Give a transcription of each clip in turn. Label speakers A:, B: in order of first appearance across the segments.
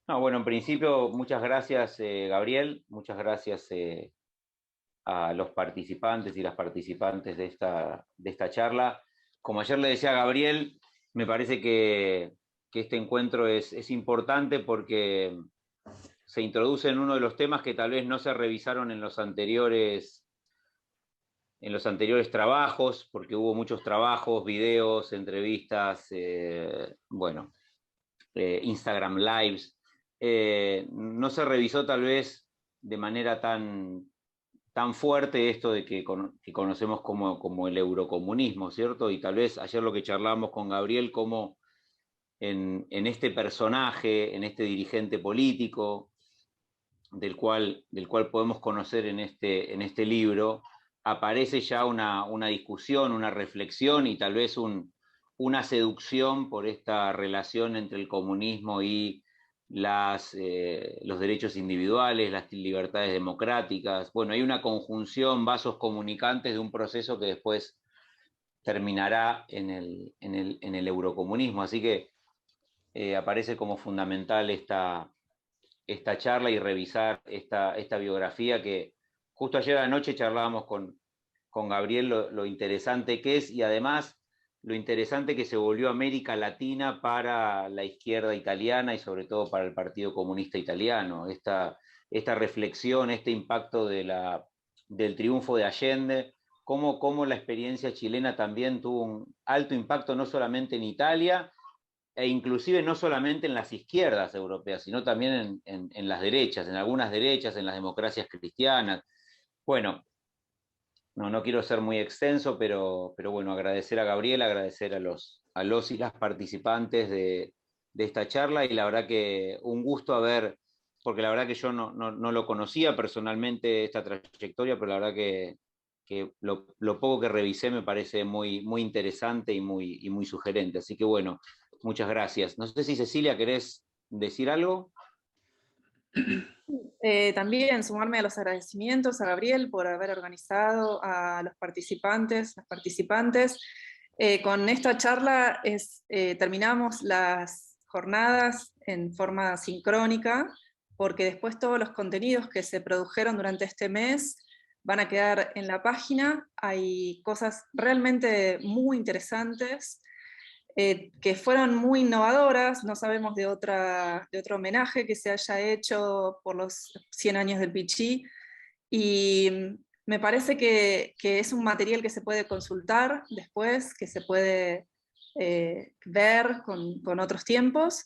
A: No, bueno, en principio, muchas gracias, Gabriel, muchas gracias a los participantes y las participantes de esta charla. Como ayer le decía a Gabriel, me parece que este encuentro es importante porque se introduce en uno de los temas que tal vez no se revisaron en los anteriores trabajos, porque hubo muchos trabajos, videos, entrevistas, bueno, Instagram Lives. No se revisó tal vez de manera tan fuerte esto de que conocemos como el eurocomunismo, ¿cierto? Y tal vez ayer lo que charlamos con Gabriel, como en este personaje, en este dirigente político, del cual podemos conocer en este libro, aparece ya una discusión, una reflexión y tal vez una seducción por esta relación entre el comunismo y los derechos individuales, las libertades democráticas. Bueno, hay una conjunción, vasos comunicantes de un proceso que después terminará en el eurocomunismo. Así que aparece como fundamental esta charla y revisar esta biografía que justo ayer anoche charlábamos con Gabriel lo interesante que es y además lo interesante que se volvió América Latina para la izquierda italiana y sobre todo para el Partido Comunista Italiano. Esta reflexión, este impacto del triunfo de Allende, cómo la experiencia chilena también tuvo un alto impacto no solamente en Italia, e inclusive no solamente en las izquierdas europeas, sino también en las derechas, en algunas derechas, en las democracias cristianas. Bueno, no quiero ser muy extenso, pero bueno, agradecer a Gabriel, agradecer a los y las participantes de esta charla y la verdad que un gusto haber, porque la verdad que yo no lo conocía personalmente esta trayectoria, pero la verdad que lo poco que revisé me parece muy interesante y muy sugerente. Así que bueno, muchas gracias. No sé si Cecilia, ¿querés decir algo?
B: También sumarme a los agradecimientos a Gabriel por haber organizado, a los participantes, las participantes. Con esta charla terminamos las jornadas en forma sincrónica, porque después todos los contenidos que se produjeron durante este mes van a quedar en la página. Hay cosas realmente muy interesantes que fueron muy innovadoras. No sabemos de otro homenaje que se haya hecho por los 100 años del Pichí, y me parece que es un material que se puede consultar después, que se puede ver con otros tiempos,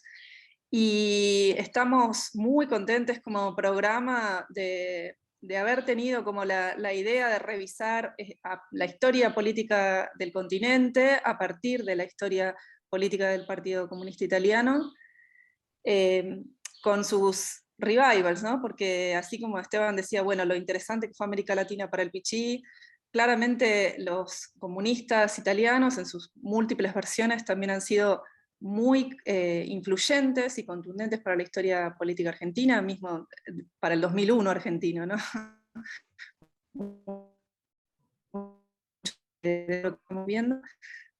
B: y estamos muy contentes como programa de haber tenido como la idea de revisar la historia política del continente a partir de la historia política del Partido Comunista Italiano, eh, con sus revivals, ¿no? Porque así como Esteban decía, bueno, lo interesante que fue América Latina para el Pichí, claramente los comunistas italianos en sus múltiples versiones también han sido muy influyentes y contundentes para la historia política argentina, mismo para el 2001 argentino, ¿no? De lo que estamos viendo.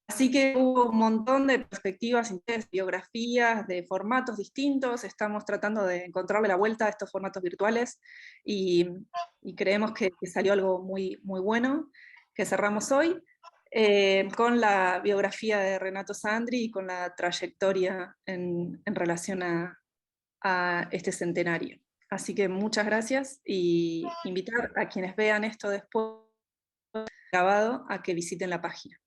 B: Así que hubo un montón de perspectivas, biografías, de formatos distintos. Estamos tratando de encontrarle la vuelta a estos formatos virtuales y, y creemos que salió algo muy bueno, que cerramos hoy, con la biografía de Renato Sandri y con la trayectoria en relación a este centenario. Así que muchas gracias y invitar a quienes vean esto después grabado a que visiten la página.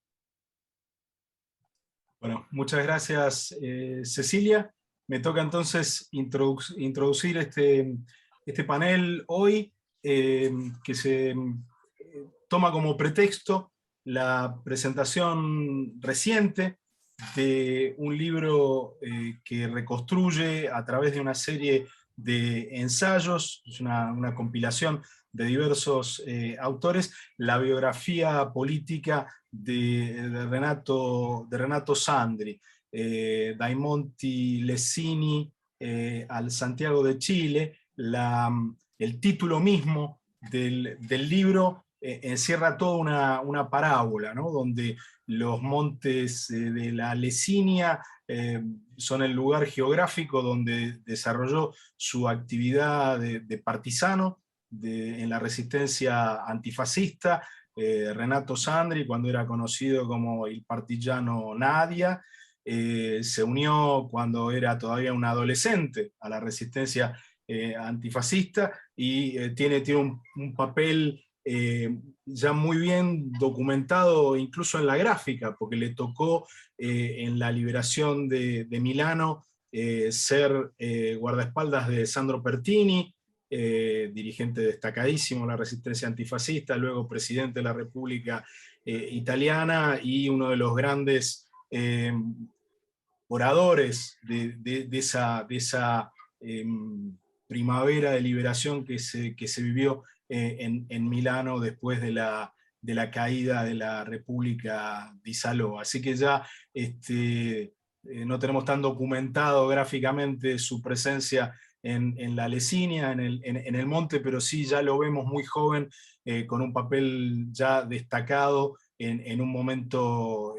C: Bueno, muchas gracias, Cecilia. Me toca entonces introducir este panel hoy, que se toma como pretexto la presentación reciente de un libro que reconstruye a través de una serie de ensayos, es una compilación de diversos autores, la biografía política de Renato Sandri, dai Monti Lessini al Santiago de Chile. El título mismo del libro encierra toda una parábola, ¿no? Donde los montes de la Lecinia son el lugar geográfico donde desarrolló su actividad de partisano en la resistencia antifascista. Renato Sandri, cuando era conocido como el partigiano Nadia, se unió cuando era todavía un adolescente a la resistencia antifascista y tiene un papel ya muy bien documentado incluso en la gráfica, porque le tocó en la liberación de Milano ser guardaespaldas de Sandro Pertini, dirigente destacadísimo de la resistencia antifascista, luego presidente de la República Italiana y uno de los grandes oradores de esa primavera de liberación que se vivió en Milano después de la caída de la República di Salò. Así que ya no tenemos tan documentado gráficamente su presencia en la Lecinia, en el monte, pero sí ya lo vemos muy joven, con un papel ya destacado en un momento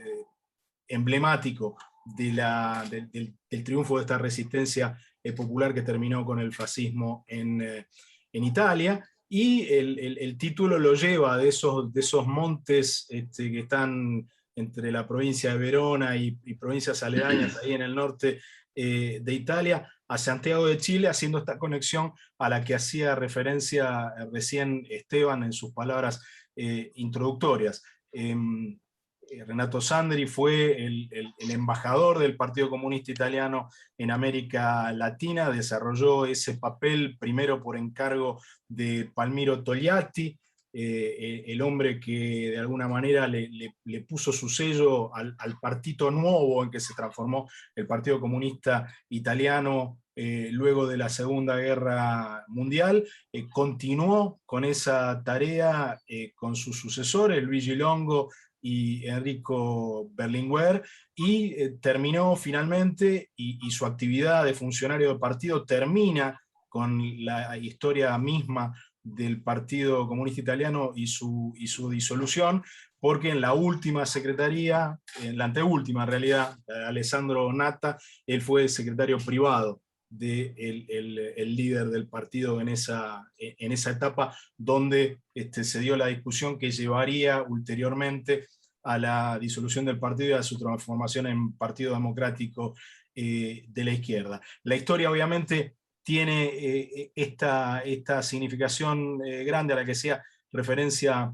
C: emblemático del triunfo de esta resistencia popular que terminó con el fascismo en Italia. Y el título lo lleva de esos montes que están entre la provincia de Verona y provincias aledañas ahí en el norte de Italia, a Santiago de Chile, haciendo esta conexión a la que hacía referencia recién Esteban en sus palabras introductorias. Renato Sandri fue el embajador del Partido Comunista Italiano en América Latina, desarrolló ese papel primero por encargo de Palmiro Togliatti, el hombre que de alguna manera le puso su sello al Partito Nuovo en que se transformó el Partido Comunista Italiano luego de la Segunda Guerra Mundial. Continuó con esa tarea con sus sucesores, Luigi Longo y Enrico Berlinguer, y terminó finalmente, y su actividad de funcionario de partido termina con la historia misma del Partido Comunista Italiano y su disolución, porque en la última secretaría, en la anteúltima en realidad, Alessandro Natta, él fue secretario privado el líder del partido en esa etapa, donde se dio la discusión que llevaría ulteriormente a la disolución del partido y a su transformación en Partido Democrático de la Izquierda. La historia obviamente tiene esta significación grande a la que hacía referencia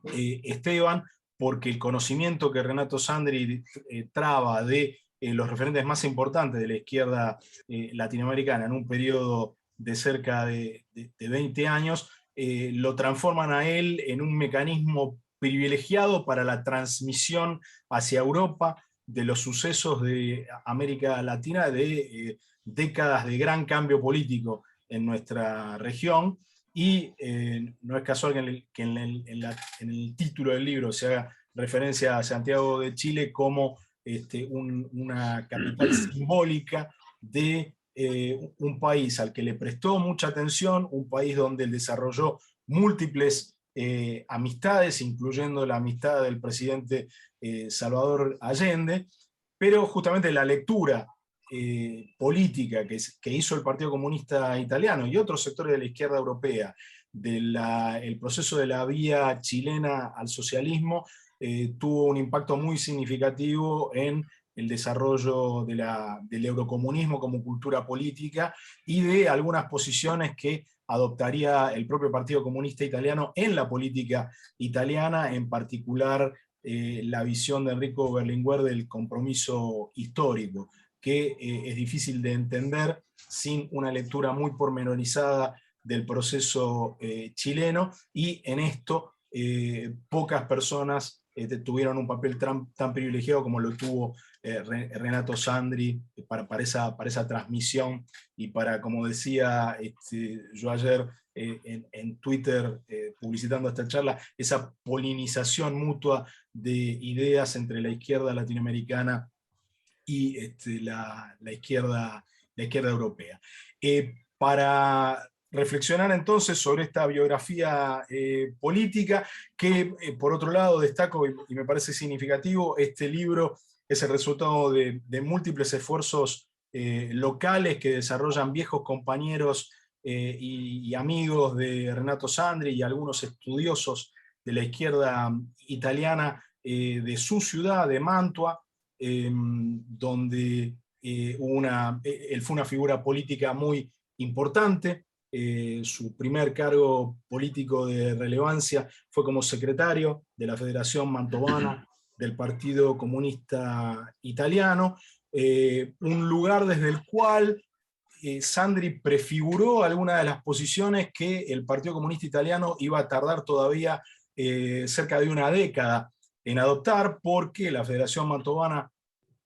C: Esteban, porque el conocimiento que Renato Sandri traba de los referentes más importantes de la izquierda latinoamericana en un periodo de cerca de 20 años, lo transforman a él en un mecanismo privilegiado para la transmisión hacia Europa de los sucesos de América Latina, de décadas de gran cambio político en nuestra región. Y no es casual que en el título del libro se haga referencia a Santiago de Chile como una capital simbólica de un país al que le prestó mucha atención, un país donde él desarrolló múltiples amistades, incluyendo la amistad del presidente Salvador Allende, pero justamente la lectura política que hizo el Partido Comunista Italiano y otros sectores de la izquierda europea del proceso de la vía chilena al socialismo tuvo un impacto muy significativo en el desarrollo del eurocomunismo como cultura política y de algunas posiciones que adoptaría el propio Partido Comunista Italiano en la política italiana, en particular la visión de Enrico Berlinguer del compromiso histórico, que es difícil de entender sin una lectura muy pormenorizada del proceso chileno, y en esto pocas personas tuvieron un papel tan privilegiado como lo tuvo Renato Sandri para esa transmisión y para, como decía yo ayer en Twitter publicitando esta charla, esa polinización mutua de ideas entre la izquierda latinoamericana y la izquierda europea. Para reflexionar entonces sobre esta biografía política, que por otro lado destaco, y me parece significativo, este libro es el resultado de múltiples esfuerzos locales que desarrollan viejos compañeros y amigos de Renato Sandri y algunos estudiosos de la izquierda italiana de su ciudad, de Mantua, donde él fue una figura política muy importante. Su primer cargo político de relevancia fue como secretario de la Federación Mantovana del Partido Comunista Italiano, un lugar desde el cual Sandri prefiguró algunas de las posiciones que el Partido Comunista Italiano iba a tardar todavía cerca de una década en adoptar, porque la Federación Mantovana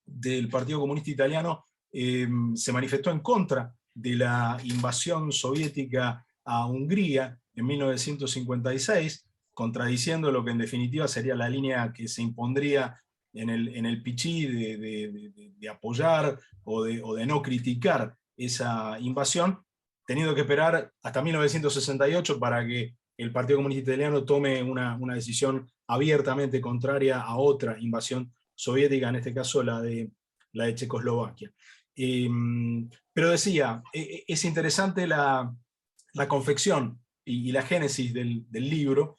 C: del Partido Comunista Italiano se manifestó en contra de la invasión soviética a Hungría en 1956, contradiciendo lo que en definitiva sería la línea que se impondría en el Pichí de apoyar o de no criticar esa invasión, teniendo que esperar hasta 1968 para que el Partido Comunista Italiano tome una decisión abiertamente contraria a otra invasión soviética, en este caso la de Checoslovaquia. Pero decía, es interesante la confección y la génesis del libro,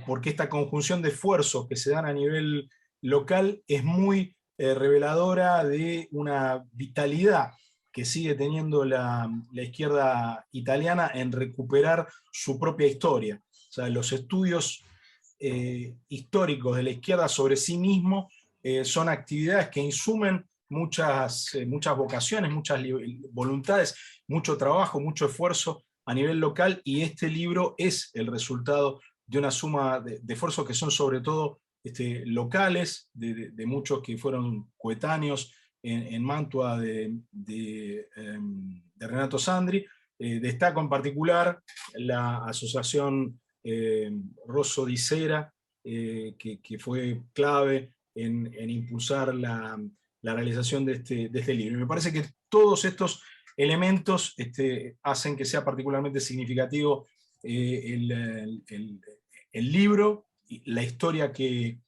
C: porque esta conjunción de esfuerzos que se dan a nivel local es muy reveladora de una vitalidad que sigue teniendo la izquierda italiana en recuperar su propia historia. O sea, los estudios históricos de la izquierda sobre sí mismo son actividades que insumen muchas vocaciones, muchas voluntades, mucho trabajo, mucho esfuerzo a nivel local, y este libro es el resultado de una suma de esfuerzos que son sobre todo locales, de muchos que fueron coetáneos en Mantua de Renato Sandri. Destaco en particular la asociación Rosso di Sera, que fue clave en impulsar la realización de este libro. Y me parece que todos estos elementos hacen que sea particularmente significativo el libro, la historia que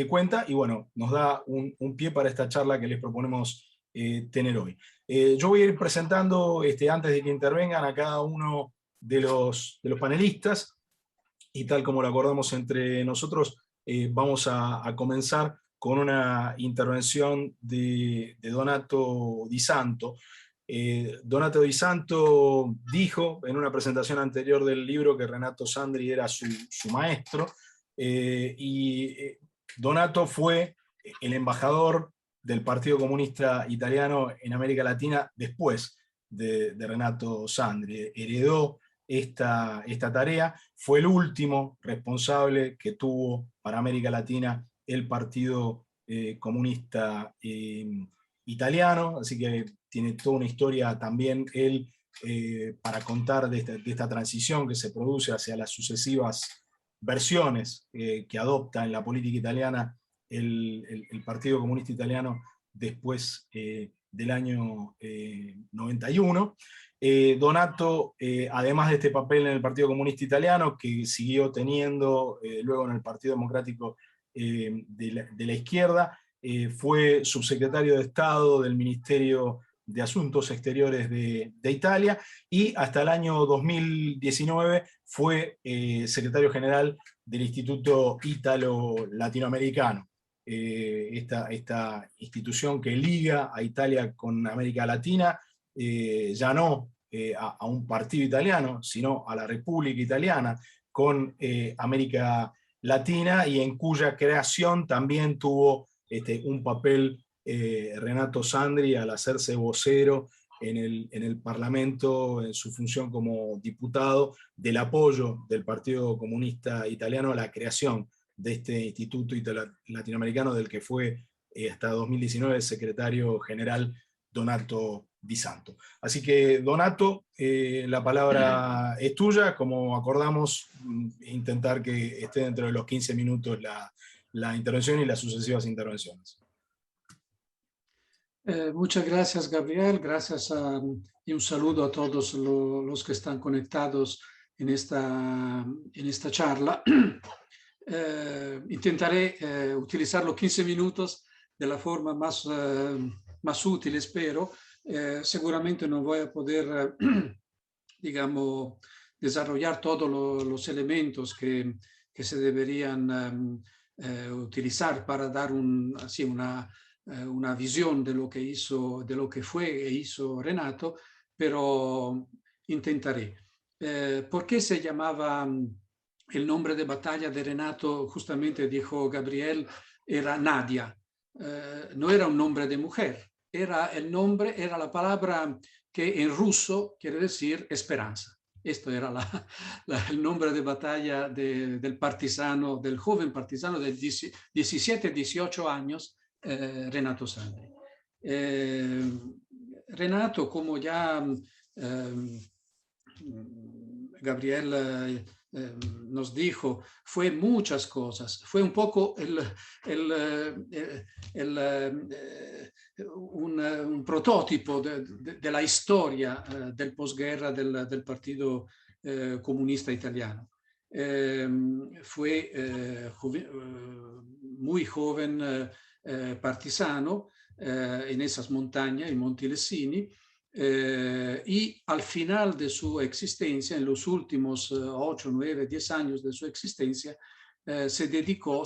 C: cuenta, y bueno, nos da un pie para esta charla que les proponemos tener hoy. Yo voy a ir presentando, antes de que intervengan, a cada uno de los panelistas, y tal como lo acordamos entre nosotros, vamos a comenzar con una intervención de Donato Di Santo. Donato Di Santo dijo en una presentación anterior del libro que Renato Sandri era su maestro, y Donato fue el embajador del Partido Comunista Italiano en América Latina después de Renato Sandri. Heredó esta tarea, fue el último responsable que tuvo para América Latina el Partido Comunista Italiano, así que tiene toda una historia también él para contar de esta transición que se produce hacia las sucesivas versiones que adopta en la política italiana el Partido Comunista Italiano después del año 91. Donato, además de este papel en el Partido Comunista Italiano, que siguió teniendo luego en el Partido Democrático de la Izquierda, fue subsecretario de Estado del Ministerio de Asuntos Exteriores de Italia, y hasta el año 2019 fue secretario general del Instituto Ítalo-Latinoamericano, esta institución que liga a Italia con América Latina, ya no a un partido italiano, sino a la República Italiana con América Latina, y en cuya creación también tuvo un papel Renato Sandri al hacerse vocero en el Parlamento, en su función como diputado, del apoyo del Partido Comunista Italiano a la creación de este Instituto Latinoamericano, del que fue hasta 2019 secretario general Donato Di Santo. Así que, Donato, la palabra es tuya. Como acordamos, intentar que esté dentro de los 15 minutos la intervención y las sucesivas intervenciones.
D: Muchas gracias, Gabriel. Gracias y un saludo a todos los que están conectados en esta charla. Intentaré utilizar los 15 minutos de la forma más útil, espero. Seguramente no voy a poder, digamos, desarrollar todos los elementos que se deberían utilizar para dar una visión de lo que hizo, de lo que fue e hizo Renato, pero intentaré. ¿Por qué se llamaba el nombre de batalla de Renato? Justamente dijo Gabriel, era Nadia. No era un nombre de mujer, era la palabra que en ruso quiere decir esperanza. Esto era el nombre de batalla del partisano, del joven partisano de 17-18 años, Renato Sandri. Renato, como ya Gabriel nos dijo, fue muchas cosas. Fue un poco un prototipo de la historia del posguerra del Partido Comunista Italiano. Fue muy joven partisano en esas montañas, en Monti Lessini, y al final de su existencia, en los últimos 8, 9, 10 años de su existencia,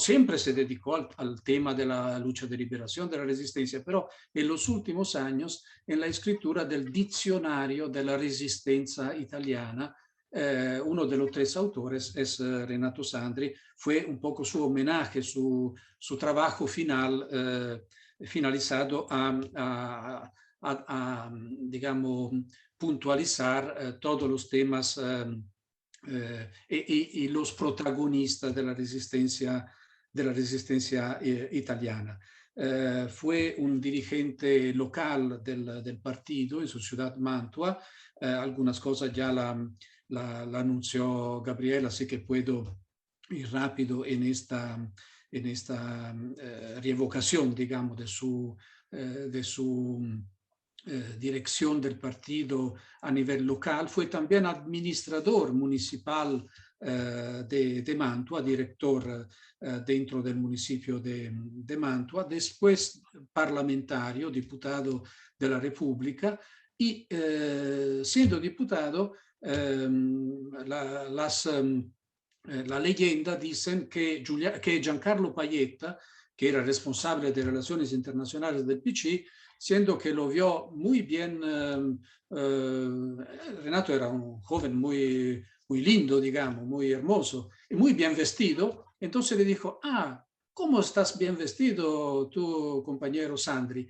D: siempre se dedicó al tema de la lucha de liberación, de la resistencia, pero en los últimos años en la escritura del diccionario de la resistencia italiana. Uno de los 3 autores es Renato Sandri. Fue un poco su homenaje, su trabajo final, finalizado a digamos, puntualizar todos los temas y los protagonistas de la resistencia italiana. Fue un dirigente local del partido en su ciudad Mantua. Algunas cosas ya la anunció Gabriel, así que puedo ir rápido en esta revocación, digamos, de su dirección del partido a nivel local. Fue también administrador municipal de Mantua, director dentro del municipio de Mantua, después parlamentario, diputado de la República, y siendo diputado, la leyenda dicen que Giancarlo Pajetta, que era responsable de Relaciones Internacionales del PC, siendo que lo vio muy bien. Renato era un joven muy lindo, digamos, muy hermoso y muy bien vestido. Entonces le dijo, ¿cómo estás bien vestido tú, compañero Sandri?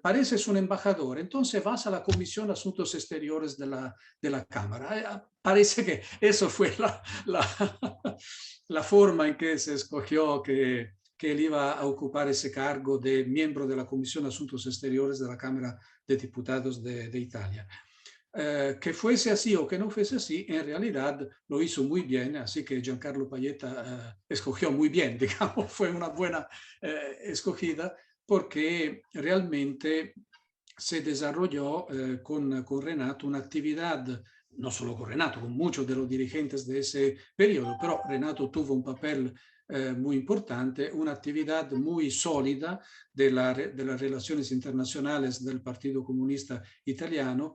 D: Pareces un embajador, entonces vas a la Comisión de Asuntos Exteriores de la Cámara. Parece que eso fue la forma en que se escogió que él iba a ocupar ese cargo de miembro de la Comisión de Asuntos Exteriores de la Cámara de Diputados de Italia. Que fuese así o que no fuese así, en realidad lo hizo muy bien, así que Giancarlo Pajetta escogió muy bien, digamos, fue una buena escogida, porque realmente se desarrolló con Renato una actividad, no solo con Renato, con muchos de los dirigentes de ese periodo, pero Renato tuvo un papel muy importante, una actividad muy sólida de las relaciones internacionales del Partido Comunista Italiano,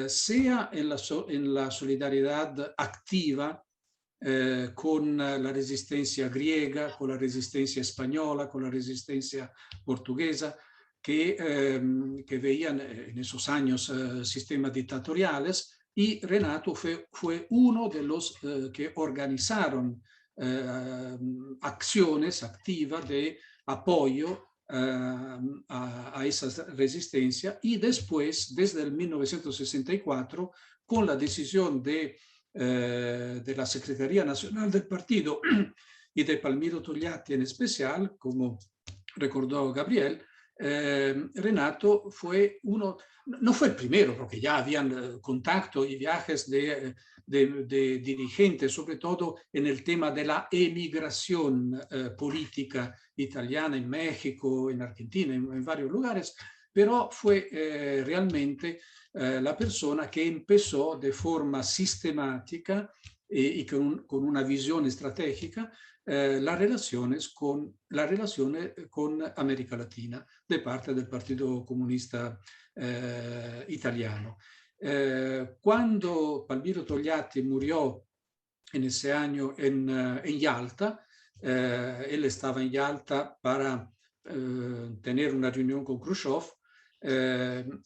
D: sea en la solidaridad activa con la resistencia griega, con la resistencia española, con la resistencia portuguesa, que veían en esos años sistemas dictatoriales, y Renato fue uno de los que organizaron acciones activas de apoyo a esa resistencia, y después, desde el 1964, con la decisión de la Secretaría Nacional del Partido y de Palmiro Togliatti en especial, como recordó Gabriel, Renato fue uno, no fue el primero, porque ya habían contacto y viajes de dirigentes, sobre todo en el tema de la emigración política italiana en México, en Argentina, en varios lugares, pero fue realmente la persona que empezó de forma sistemática y con una visión estratégica las relaciones con América Latina de parte del Partido Comunista Italiano. Cuando Palmiro Togliatti murió en ese año en Yalta, él estaba en Yalta para tener una reunión con Khrushchev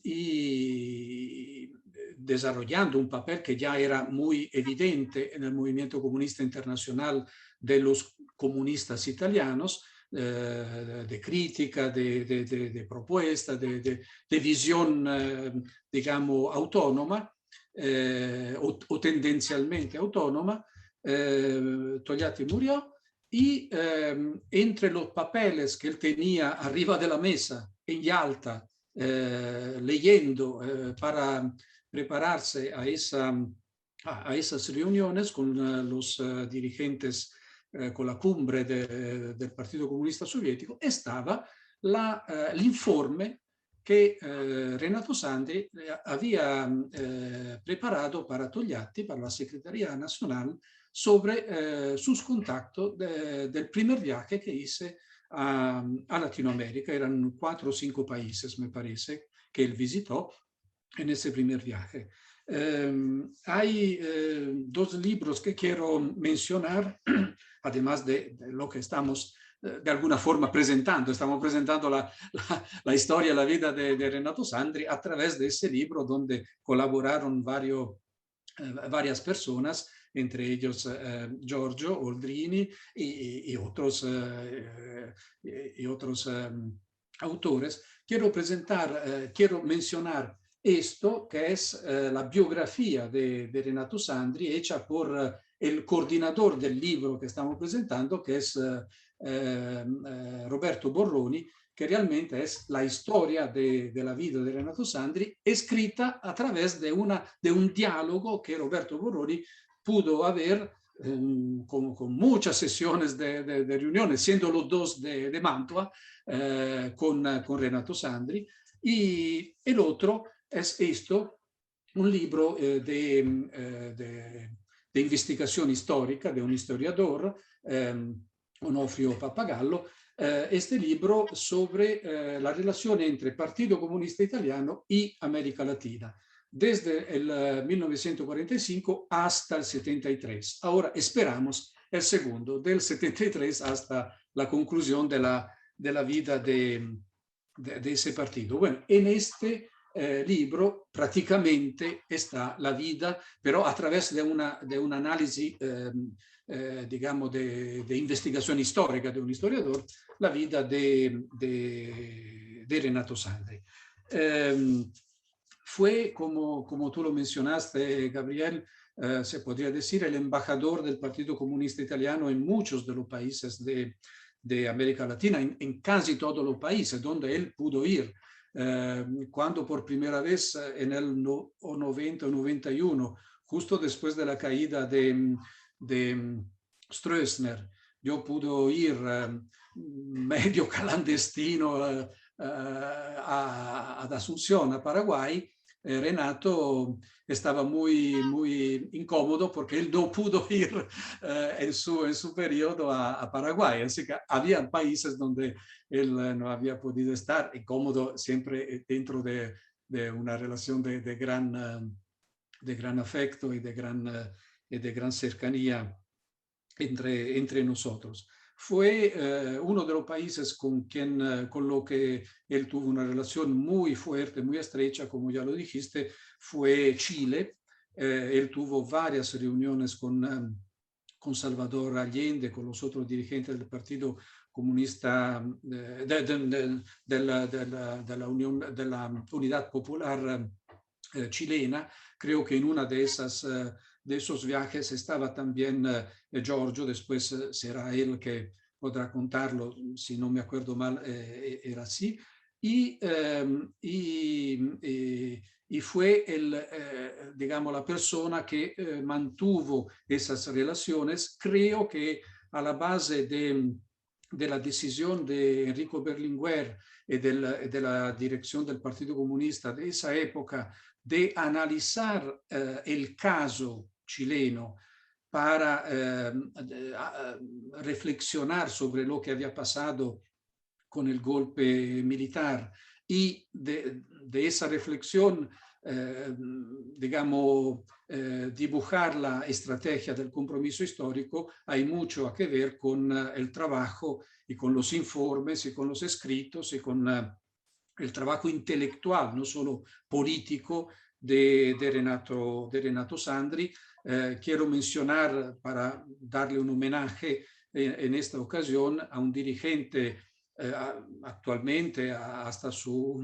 D: y desarrollando un papel que ya era muy evidente en el movimiento comunista internacional de los comunistas italianos, de crítica, de propuesta, de visión, digamos, autónoma o tendencialmente autónoma. Togliatti murió y entre los papeles que él tenía arriba de la mesa en Yalta, leyendo para prepararse a esas reuniones con los dirigentes, con la cumbre del Partido Comunista Sovietico, estaba l'informe que Renato Sandri había preparado para Togliatti, para la Secretaría Nacional, sobre sus contactos del primer viaje que hice a Latinoamérica. Eran 4 o 5 países, me parece, que él visitó en ese primer viaje. Hay 2 libros que quiero mencionar, además de lo que estamos de alguna forma presentando. Estamos presentando la historia, la vida de Renato Sandri a través de ese libro donde colaboraron varias personas, entre ellos Giorgio Oldrini y otros autores. Quiero mencionar esto, que es la biografía de Renato Sandri, hecha por el coordinador del libro que estamos presentando, que es Roberto Borroni, que realmente es la historia de la vida de Renato Sandri, escrita a través de un diálogo que Roberto Borroni pudo haber con muchas sesiones de reuniones, siendo los 2 de Mantua, con Renato Sandri. Y el otro es esto, un libro de investigación histórica de un historiador, Onofrio Pappagallo, este libro sobre la relación entre Partido Comunista Italiano y América Latina, desde el 1945 hasta el 73. Ahora esperamos el segundo, del 73 hasta la conclusión de la vida de ese partido. Bueno, en este libro prácticamente está la vida, pero a través de un análisis, digamos, de investigación histórica de un historiador, la vida de Renato Sandri. Fue, como tú lo mencionaste, Gabriel, se podría decir el embajador del Partido Comunista Italiano en muchos de los países de América Latina, en casi todos los países donde él pudo ir. Cuando por primera vez en el 90 o 91, justo después de la caída de Stroessner, yo pude ir medio clandestino ad Asunción, a Paraguay. Renato estaba muy incómodo porque él no pudo ir en su periodo a Paraguay, así que había países donde él no había podido estar, incómodo siempre dentro de una relación de gran afecto y de gran cercanía entre nosotros. Fue uno de los países con lo que él tuvo una relación muy fuerte, muy estrecha, como ya lo dijiste, fue Chile. Él tuvo varias reuniones con Salvador Allende, con los otros dirigentes del Partido Comunista, de la Unidad Popular chilena. Creo que en una de esos viajes estaba también Giorgio, después será él que podrá contarlo, si no me acuerdo mal, era así. y fue digamos, la persona que mantuvo esas relaciones. Creo que a la base de la decisión de Enrico Berlinguer y de la dirección del Partido Comunista de esa época de analizar el caso chileno para reflexionar sobre lo que había pasado con el golpe militar, y de esa reflexión, digamos, dibujar la estrategia del compromiso histórico, hay mucho que ver con el trabajo y con los informes y con los escritos y con el trabajo intelectual, no solo político, de Renato Sandri. Quiero mencionar, para darle un homenaje en esta ocasión, a un dirigente actualmente, hasta su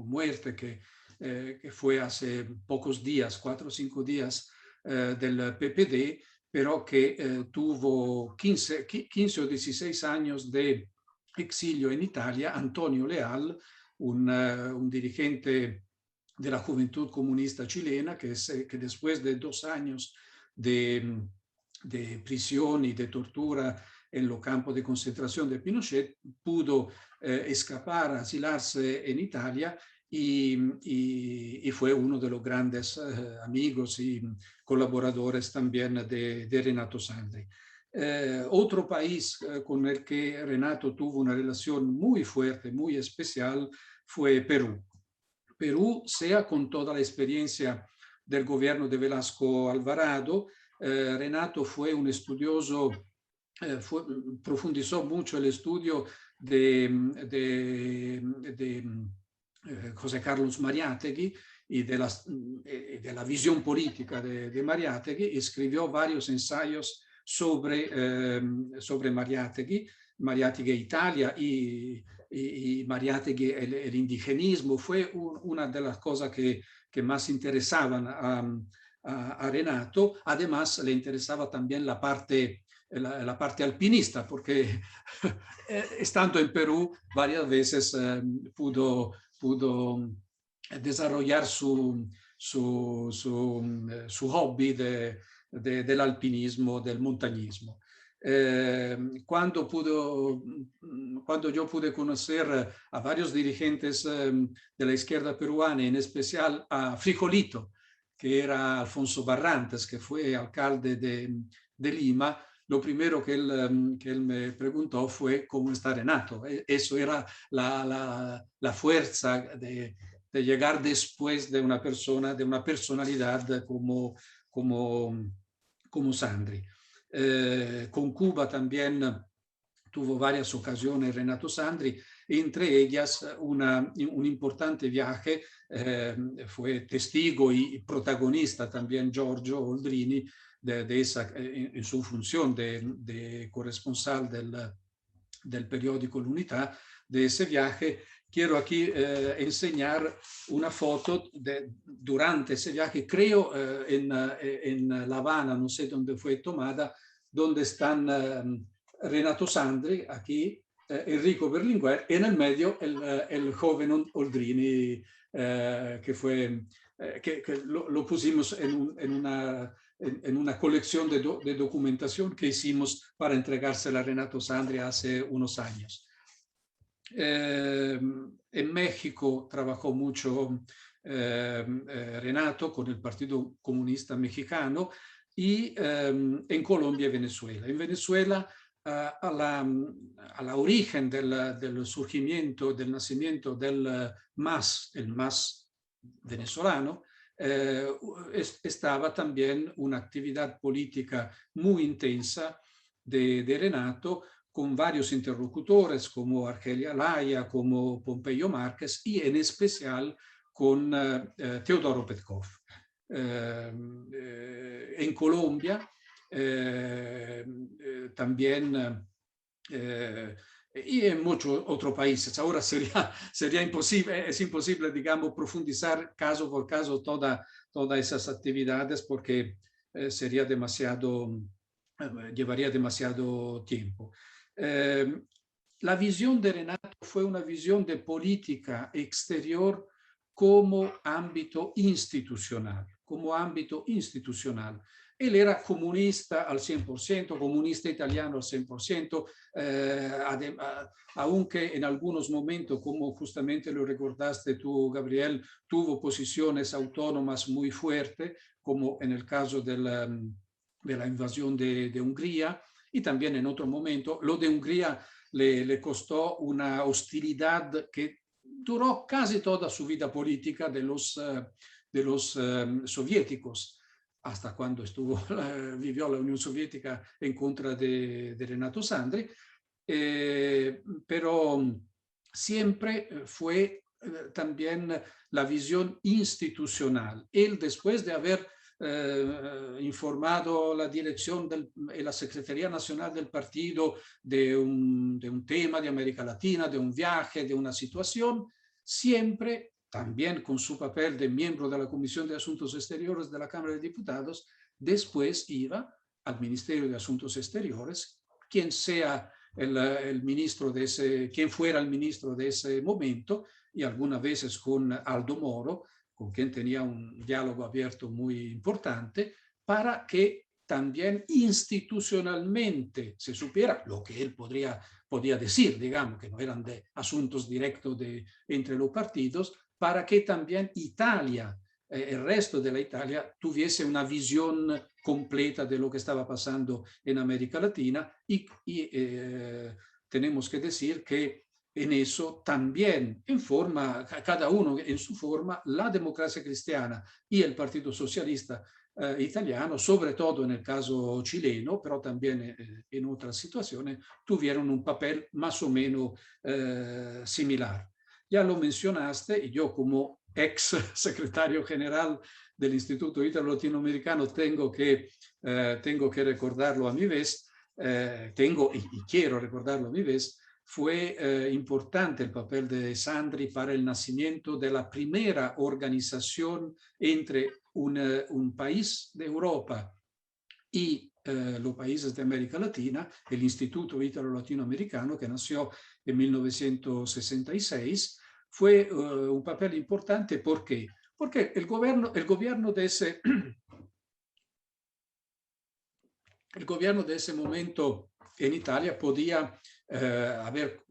D: muerte, que fue hace pocos días, 4 o 5 días, del PPD, pero que tuvo 15 o 16 años de exilio en Italia, Antonio Leal, un dirigente de la Juventud Comunista Chilena, que después de 2 años de prisión y de tortura en los campos de concentración de Pinochet, pudo escapar, asilarse en Italia, y fue uno de los grandes amigos y colaboradores también de Renato Sandri. Otro país con el que Renato tuvo una relación muy fuerte, muy especial, fue Perú. Perú, sea con toda la experiencia del gobierno de Velasco Alvarado, Renato fue un estudioso, profundizó mucho el estudio de José Carlos Mariátegui y de la visión política de Mariátegui. Escribió varios ensayos sobre Mariátegui e Italia, y Mariátegui, el indigenismo. Fue una de las cosas que más interesaban a Renato. Además, le interesaba también la parte alpinista, porque estando en Perú varias veces pudo desarrollar su hobby del alpinismo, del montañismo. Cuando yo pude conocer a varios dirigentes de la izquierda peruana, en especial a Frijolito, que era Alfonso Barrantes, que fue alcalde de Lima, lo primero que él me preguntó fue cómo está Renato. Eso era la fuerza de llegar después de una persona, de una personalidad como Sandri. Con Cuba también tuvo varias ocasiones Renato Sandri, entre ellas un importante viaje. Fue testigo y protagonista también Giorgio Oldrini de esa, en su función de corresponsal del periódico L'Unità, de ese viaje. Quiero aquí enseñar una foto durante ese viaje, creo en La Habana, no sé dónde fue tomada, donde están Renato Sandri, aquí, Enrico Berlinguer, y en el medio el joven Oldrini, que lo pusimos en una colección de documentación que hicimos para entregársela a Renato Sandri hace unos años. En México trabajó mucho Renato con el Partido Comunista Mexicano, y en Colombia y Venezuela. En Venezuela, a la origen del surgimiento, del nacimiento del MAS, el MAS venezolano, estaba también una actividad política muy intensa de Renato, con varios interlocutores como Argelia Laya, como Pompeyo Márquez, y en especial con Teodoro Petkov. En Colombia también, y en muchos otros países. Ahora sería imposible, es imposible, digamos, profundizar caso por caso todas esas actividades, porque sería llevaría demasiado tiempo. la visión de Renato fue una visión de política exterior como ámbito institucional, como ámbito institucional. Él era comunista al 100%, comunista italiano al 100%, aunque en algunos momentos, como justamente lo recordaste tú, Gabriel, tuvo posiciones autónomas muy fuertes, como en el caso de la invasión de Hungría, y también en otro momento. Lo de Hungría le costó una hostilidad que duró casi toda su vida política de los soviéticos, hasta cuando vivió la Unión Soviética en contra de Renato Sandri, pero siempre fue también la visión institucional. Él, después de haber informado la dirección y la Secretaría Nacional del partido de un tema de América Latina, de un viaje, de una situación, siempre, también con su papel de miembro de la Comisión de Asuntos Exteriores de la Cámara de Diputados, después iba al Ministerio de Asuntos Exteriores, quien sea el ministro de quien fuera el ministro de ese momento, y algunas veces con Aldo Moro, con quien tenía un diálogo abierto muy importante, para que también institucionalmente se supiera lo que él podía decir, digamos, que no eran de asuntos directos entre los partidos, para que también Italia, el resto de la Italia, tuviese una visión completa de lo que estaba pasando en América Latina, y tenemos que decir que en eso también, en forma, cada uno en su forma, la Democracia Cristiana y el Partido Socialista italiano, sobre todo en el caso chileno, pero también en otras situaciones, tuvieron un papel más o menos similar. Ya lo mencionaste, y yo como ex secretario general del Instituto Italo-Latinoamericano tengo que recordarlo a mi vez, y quiero recordarlo a mi vez. Fue importante el papel de Sandri para el nacimiento de la primera organización entre un país de Europa y los países de América Latina, el Instituto Italo-Latinoamericano, que nació en 1966. Fue un papel importante. ¿Por qué? Porque el gobierno de ese el gobierno de ese momento en Italia podía haber,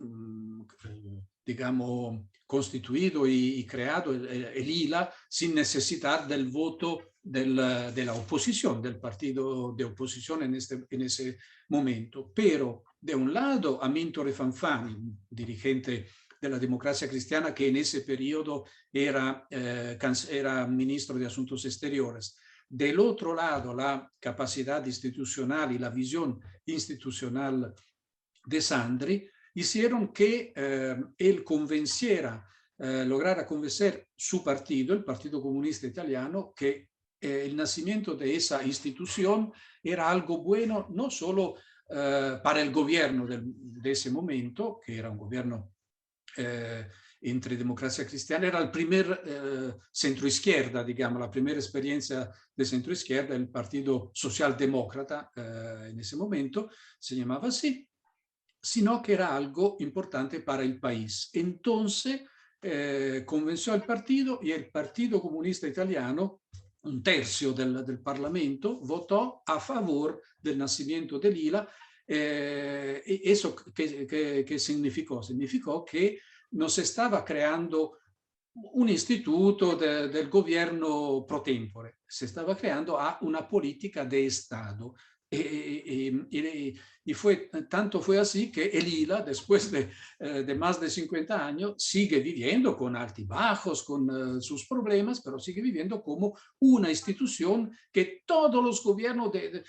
D: digamos, constituido y creado el ILA sin necesidad del voto de la oposición, del partido de oposición en ese momento. Pero, de un lado, Amintore Fanfani, un dirigente de la Democracia Cristiana que en ese periodo era ministro de Asuntos Exteriores. Del otro lado, la capacidad institucional y la visión institucional de Sandri hicieron que él lograra convencer su partido, el Partido Comunista Italiano, que el nacimiento de esa institución era algo bueno, no solo para el gobierno de ese momento, que era un gobierno entre Democracia Cristiana, era el primer centro-izquierda, digamos, la primera experiencia de centro-izquierda, el Partido Socialdemócrata en ese momento, se llamaba así, sino que era algo importante para el país. Entonces, convenció al partido, y el Partido Comunista Italiano, un tercio del Parlamento, votó a favor del nacimiento del ILA. ¿Eso qué significó? Significó que no se estaba creando un instituto del gobierno pro tempore, se estaba creando una política de Estado. Y tanto fue así que el ILA, después de más de 50 años, sigue viviendo con altibajos, con sus problemas, pero sigue viviendo como una institución que todos los gobiernos de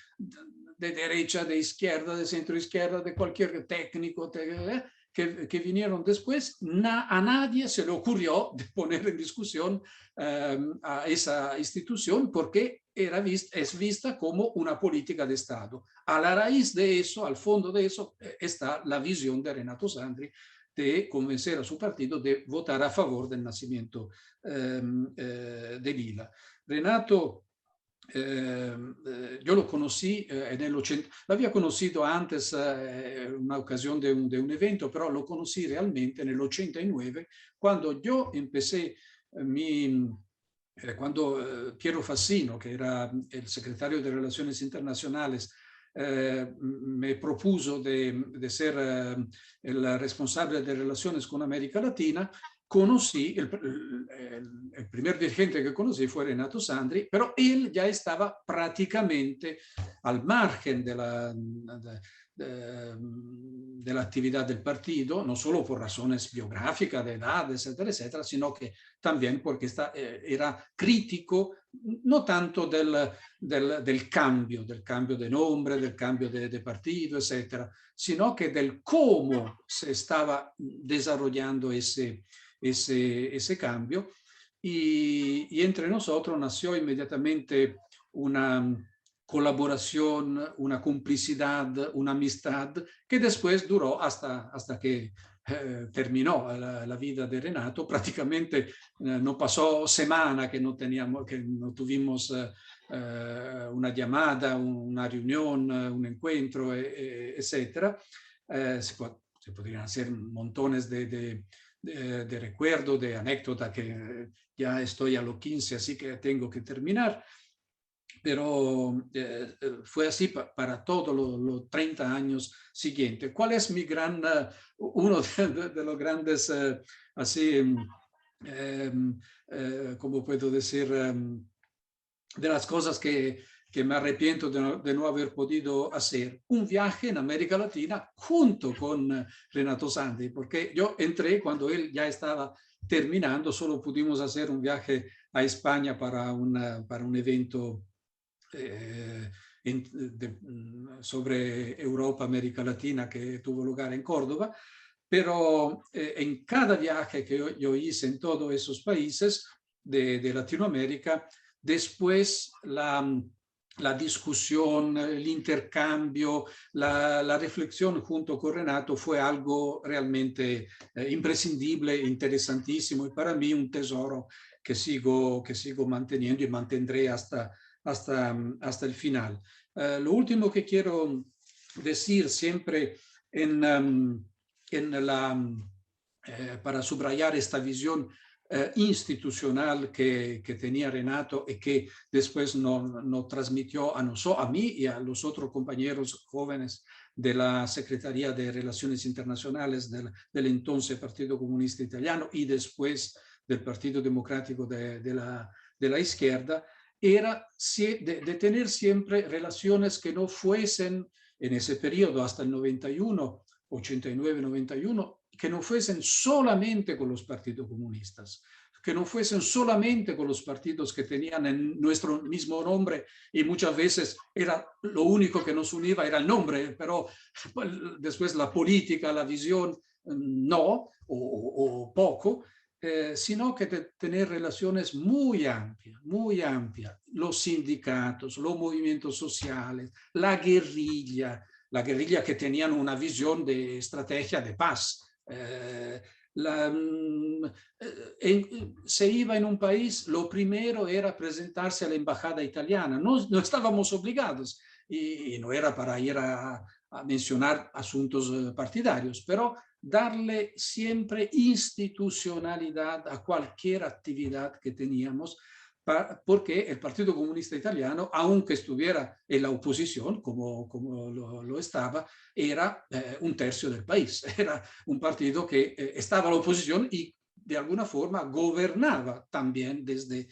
D: derecha, de izquierda, de centro izquierda, de cualquier técnico que vinieron después, a nadie se le ocurrió de poner en discusión a esa institución, porque es vista como una política de Estado. A la raíz de eso, al fondo de eso, está la visión de Renato Sandri de convencer a su partido de votar a favor del nacimiento del ILA. Renato yo lo conocí en el 80, lo había conocido antes en una ocasión de un evento, pero lo conocí realmente en el 89, cuando yo empecé cuando Piero Fassino, que era el secretario de Relaciones Internacionales, me propuso de ser el responsable de relaciones con América Latina. Conocí, el primer dirigente que conocí fue Renato Sandri, pero él ya estaba prácticamente al margen de la actividad del partido, no solo por razones biográficas, de edad, etcétera, etcétera, sino que también porque era crítico no tanto del cambio de nombre, del cambio de partido, etcétera, sino que del cómo se estaba desarrollando ese cambio. Y entre nosotros nació inmediatamente una colaboración, una complicidad, una amistad que después duró hasta que terminó la vida de Renato. Prácticamente no pasó semana que no tuvimos una llamada, una reunión, un encuentro, etcétera. Se podrían hacer montones de recuerdos, de anécdotas, que ya estoy a los 15, así que tengo que terminar. Pero fue así para todos los 30 años siguientes. ¿Cuál es uno de los grandes, así, como puedo decir, de las cosas que me arrepiento de no haber podido hacer? Un viaje en América Latina junto con Renato Sandri, porque yo entré cuando él ya estaba terminando. Solo pudimos hacer un viaje a España para un evento sobre Europa, América Latina, que tuvo lugar en Córdoba. Pero en cada viaje que yo hice en todos esos países de Latinoamérica, después la discusión, el intercambio, la reflexión junto con Renato fue algo realmente imprescindible, interesantísimo, y para mí un tesoro que sigo manteniendo y mantendré hasta el final. Lo último que quiero decir siempre para subrayar esta visión institucional que tenía Renato y que después nos transmitió a mí y a los otros compañeros jóvenes de la Secretaría de Relaciones Internacionales del entonces Partido Comunista Italiano y después del Partido Democrático de la izquierda, era de tener siempre relaciones que no fuesen, en ese periodo hasta el 91, 89, 91, que no fuesen solamente con los partidos comunistas, que no fuesen solamente con los partidos que tenían en nuestro mismo nombre, y muchas veces era lo único que nos unía era el nombre, pero después la política, la visión, no, o poco. Sino que de tener relaciones muy amplias, los sindicatos, los movimientos sociales, la guerrilla que tenían una visión de estrategia de paz. Se iba en un país, lo primero era presentarse a la embajada italiana, no estábamos obligados, y no era para ir a mencionar asuntos partidarios, pero darle siempre institucionalidad a cualquier actividad que teníamos, porque el Partido Comunista Italiano, aunque estuviera en la oposición, como lo estaba, era un tercio del país. Era un partido que estaba en la oposición y de alguna forma gobernaba también desde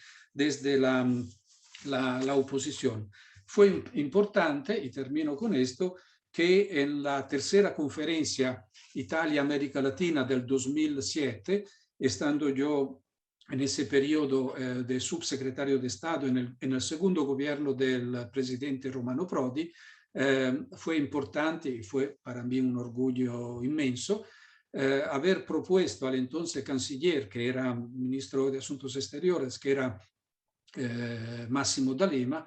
D: la oposición. Fue importante, y termino con esto, que en la tercera conferencia Italia-América Latina del 2007, estando yo en ese periodo de subsecretario de Estado en el segundo gobierno del presidente Romano Prodi, fue importante y fue para mí un orgullo inmenso haber propuesto al entonces canciller, que era ministro de Asuntos Exteriores, que era Massimo D'Alema,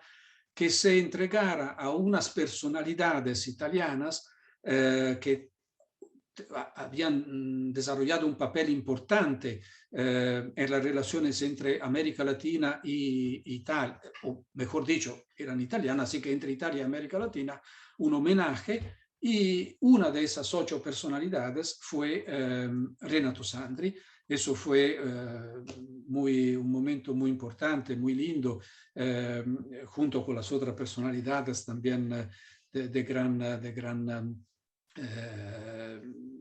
D: que se entregara a unas personalidades italianas que habían desarrollado un papel importante en las relaciones entre América Latina y Italia, o mejor dicho, eran italianas, así que entre Italia y América Latina, un homenaje, y una de esas 8 personalidades fue Renato Sandri. Eso fue un momento muy importante, muy lindo, junto con las otras personalidades también de gran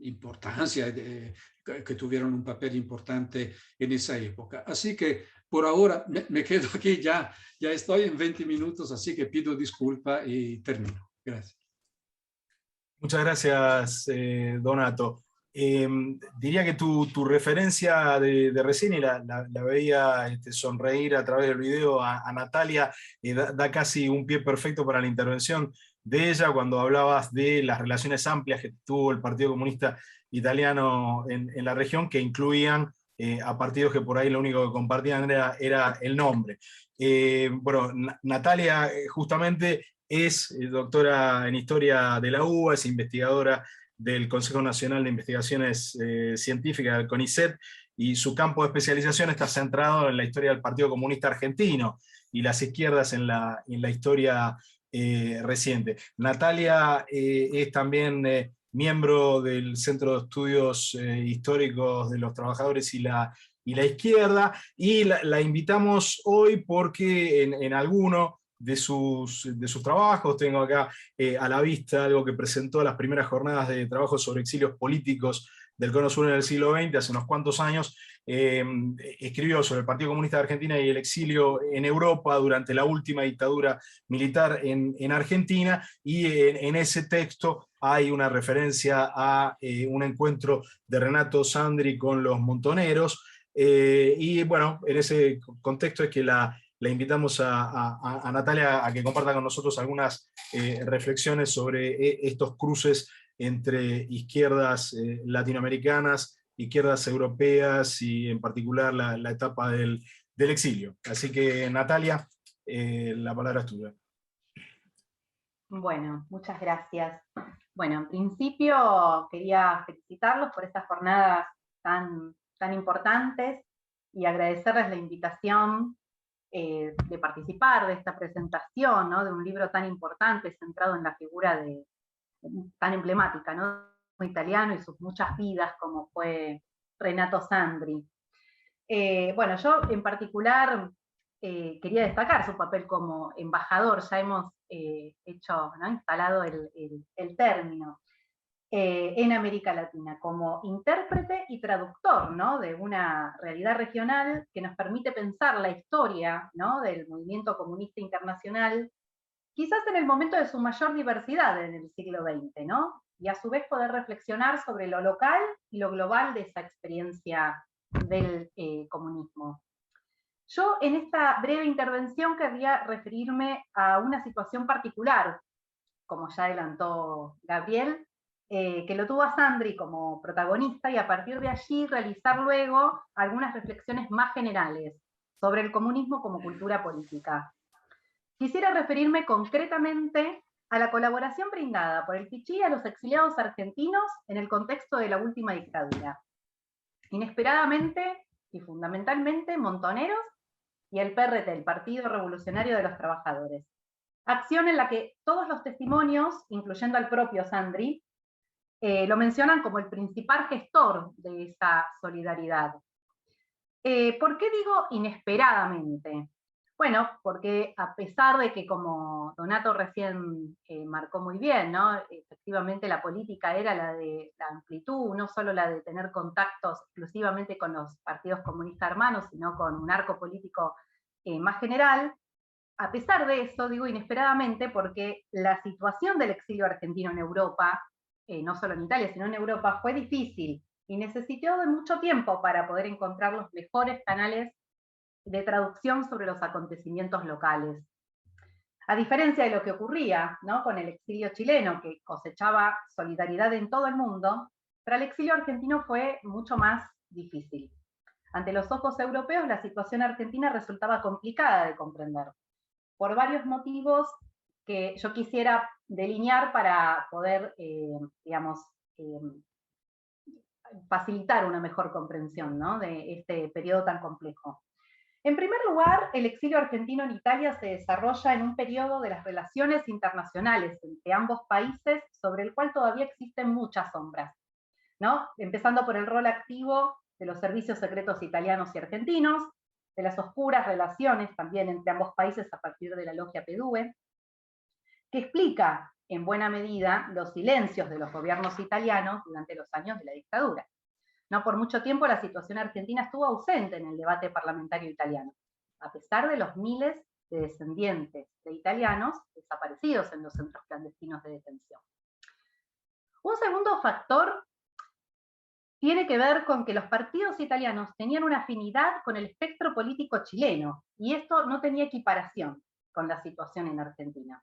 D: importancia, que tuvieron un papel importante en esa época. Así que por ahora me quedo aquí, ya estoy en 20 minutos, así que pido disculpa y termino. Gracias.
C: Muchas gracias, Donato. Diría que tu referencia de recién, y la veía sonreír a través del video a Natalia, da casi un pie perfecto para la intervención de ella cuando hablabas de las relaciones amplias que tuvo el Partido Comunista Italiano en la región, que incluían a partidos que por ahí lo único que compartían era el nombre. Bueno, Natalia justamente es doctora en Historia de la UBA, es investigadora del Consejo Nacional de Investigaciones Científicas, del CONICET, y su campo de especialización está centrado en la historia del Partido Comunista Argentino y las izquierdas en la historia reciente. Natalia es también miembro del Centro de Estudios Históricos de los Trabajadores y la Izquierda, y la invitamos hoy porque en alguno de sus trabajos, tengo acá a la vista algo que presentó a las primeras jornadas de trabajo sobre exilios políticos del Cono Sur en el siglo XX, hace unos cuantos años, escribió sobre el Partido Comunista de Argentina y el exilio en Europa durante la última dictadura militar en Argentina, y en ese texto hay una referencia a un encuentro de Renato Sandri con los montoneros, y bueno, en ese contexto es que la invitamos a Natalia a que comparta con nosotros algunas reflexiones sobre estos cruces entre izquierdas latinoamericanas, izquierdas europeas y en particular la etapa del exilio. Así que Natalia, la palabra es tuya.
E: Bueno, muchas gracias. Bueno, en principio quería felicitarlos por estas jornadas tan importantes y agradecerles la invitación de participar de esta presentación, ¿no? De un libro tan importante centrado en la figura tan emblemática, ¿no? Italiano y sus muchas vidas, como fue Renato Sandri. Bueno, yo en particular quería destacar su papel como embajador. Ya hemos ¿no? instalado el término en América Latina como intérprete y traductor, ¿no? De una realidad regional que nos permite pensar la historia, ¿no? Del movimiento comunista internacional, quizás en el momento de su mayor diversidad en el siglo XX, ¿no? Y a su vez poder reflexionar sobre lo local y lo global de esa experiencia del comunismo. Yo en esta breve intervención querría referirme a una situación particular, como ya adelantó Gabriel, que lo tuvo a Sandri como protagonista, y a partir de allí realizar luego algunas reflexiones más generales sobre el comunismo como cultura política. Quisiera referirme concretamente a la colaboración brindada por el Pichí a los exiliados argentinos en el contexto de la última dictadura. Inesperadamente y fundamentalmente Montoneros y el PRT, el Partido Revolucionario de los Trabajadores. Acción en la que todos los testimonios, incluyendo al propio Sandri, lo mencionan como el principal gestor de esa solidaridad. ¿Por qué digo inesperadamente? Bueno, porque a pesar de que, como Donato recién marcó muy bien, ¿no? Efectivamente la política era la de la amplitud, no solo la de tener contactos exclusivamente con los partidos comunistas hermanos, sino con un arco político más general. A pesar de eso, digo inesperadamente, porque la situación del exilio argentino en Europa, no solo en Italia, sino en Europa, fue difícil y necesitó de mucho tiempo para poder encontrar los mejores canales de traducción sobre los acontecimientos locales. A diferencia de lo que ocurría, ¿no? Con el exilio chileno, que cosechaba solidaridad en todo el mundo, para el exilio argentino fue mucho más difícil. Ante los ojos europeos, la situación argentina resultaba complicada de comprender, por varios motivos que yo quisiera delinear para poder, facilitar una mejor comprensión, ¿no?, de este periodo tan complejo. En primer lugar, el exilio argentino en Italia se desarrolla en un periodo de las relaciones internacionales entre ambos países, sobre el cual todavía existen muchas sombras, ¿no? Empezando por el rol activo de los servicios secretos italianos y argentinos, de las oscuras relaciones también entre ambos países a partir de la logia P2, que explica en buena medida los silencios de los gobiernos italianos durante los años de la dictadura. No por mucho tiempo la situación argentina estuvo ausente en el debate parlamentario italiano, a pesar de los miles de descendientes de italianos desaparecidos en los centros clandestinos de detención. Un segundo factor tiene que ver con que los partidos italianos tenían una afinidad con el espectro político chileno, y esto no tenía equiparación con la situación en Argentina.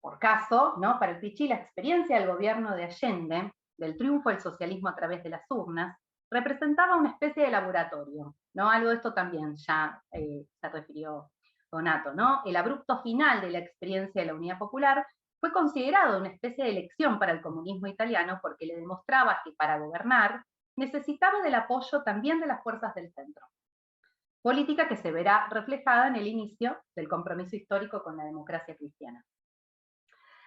E: Por caso, ¿no?, para el Pichí la experiencia del gobierno de Allende, del triunfo del socialismo a través de las urnas, representaba una especie de laboratorio, ¿no? Algo de esto también ya se refirió Donato, ¿no? El abrupto final de la experiencia de la Unidad Popular fue considerado una especie de elección para el comunismo italiano porque le demostraba que para gobernar necesitaba del apoyo también de las fuerzas del centro. Política que se verá reflejada en el inicio del compromiso histórico con la democracia cristiana.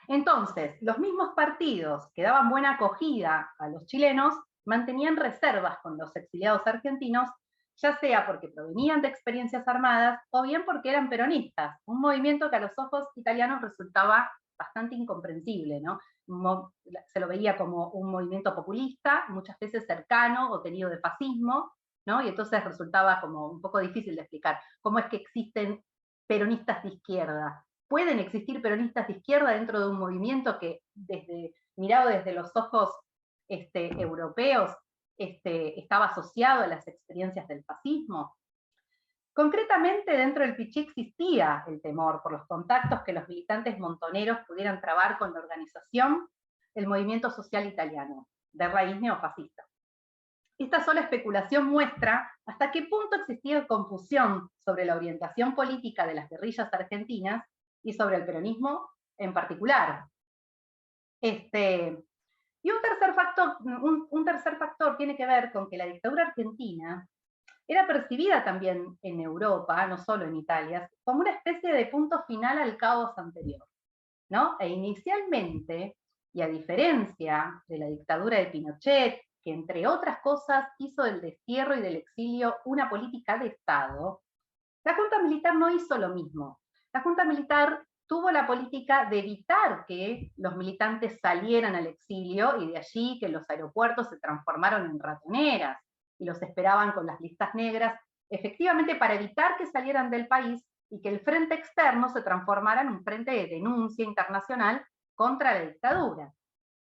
E: Entonces, los mismos partidos que daban buena acogida a los chilenos mantenían reservas con los exiliados argentinos, ya sea porque provenían de experiencias armadas o bien porque eran peronistas, un movimiento que a los ojos italianos resultaba bastante incomprensible, ¿no? Se lo veía como un movimiento populista, muchas veces cercano o tenido de fascismo, ¿no? Y entonces resultaba como un poco difícil de explicar cómo es que existen peronistas de izquierda. ¿Pueden existir peronistas de izquierda dentro de un movimiento que, mirado desde los ojos europeos, estaba asociado a las experiencias del fascismo? Concretamente, dentro del Pichí existía el temor por los contactos que los militantes montoneros pudieran trabar con la organización del movimiento social italiano, de raíz neofascista. Esta sola especulación muestra hasta qué punto existía confusión sobre la orientación política de las guerrillas argentinas y sobre el peronismo en particular. Y un tercer factor tiene que ver con que la dictadura argentina era percibida también en Europa, no solo en Italia, como una especie de punto final al caos anterior, ¿no? E inicialmente, y a diferencia de la dictadura de Pinochet, que entre otras cosas hizo del destierro y del exilio una política de Estado, la Junta Militar no hizo lo mismo. La Junta Militar tuvo la política de evitar que los militantes salieran al exilio y de allí que los aeropuertos se transformaron en ratoneras y los esperaban con las listas negras, efectivamente para evitar que salieran del país y que el frente externo se transformara en un frente de denuncia internacional contra la dictadura,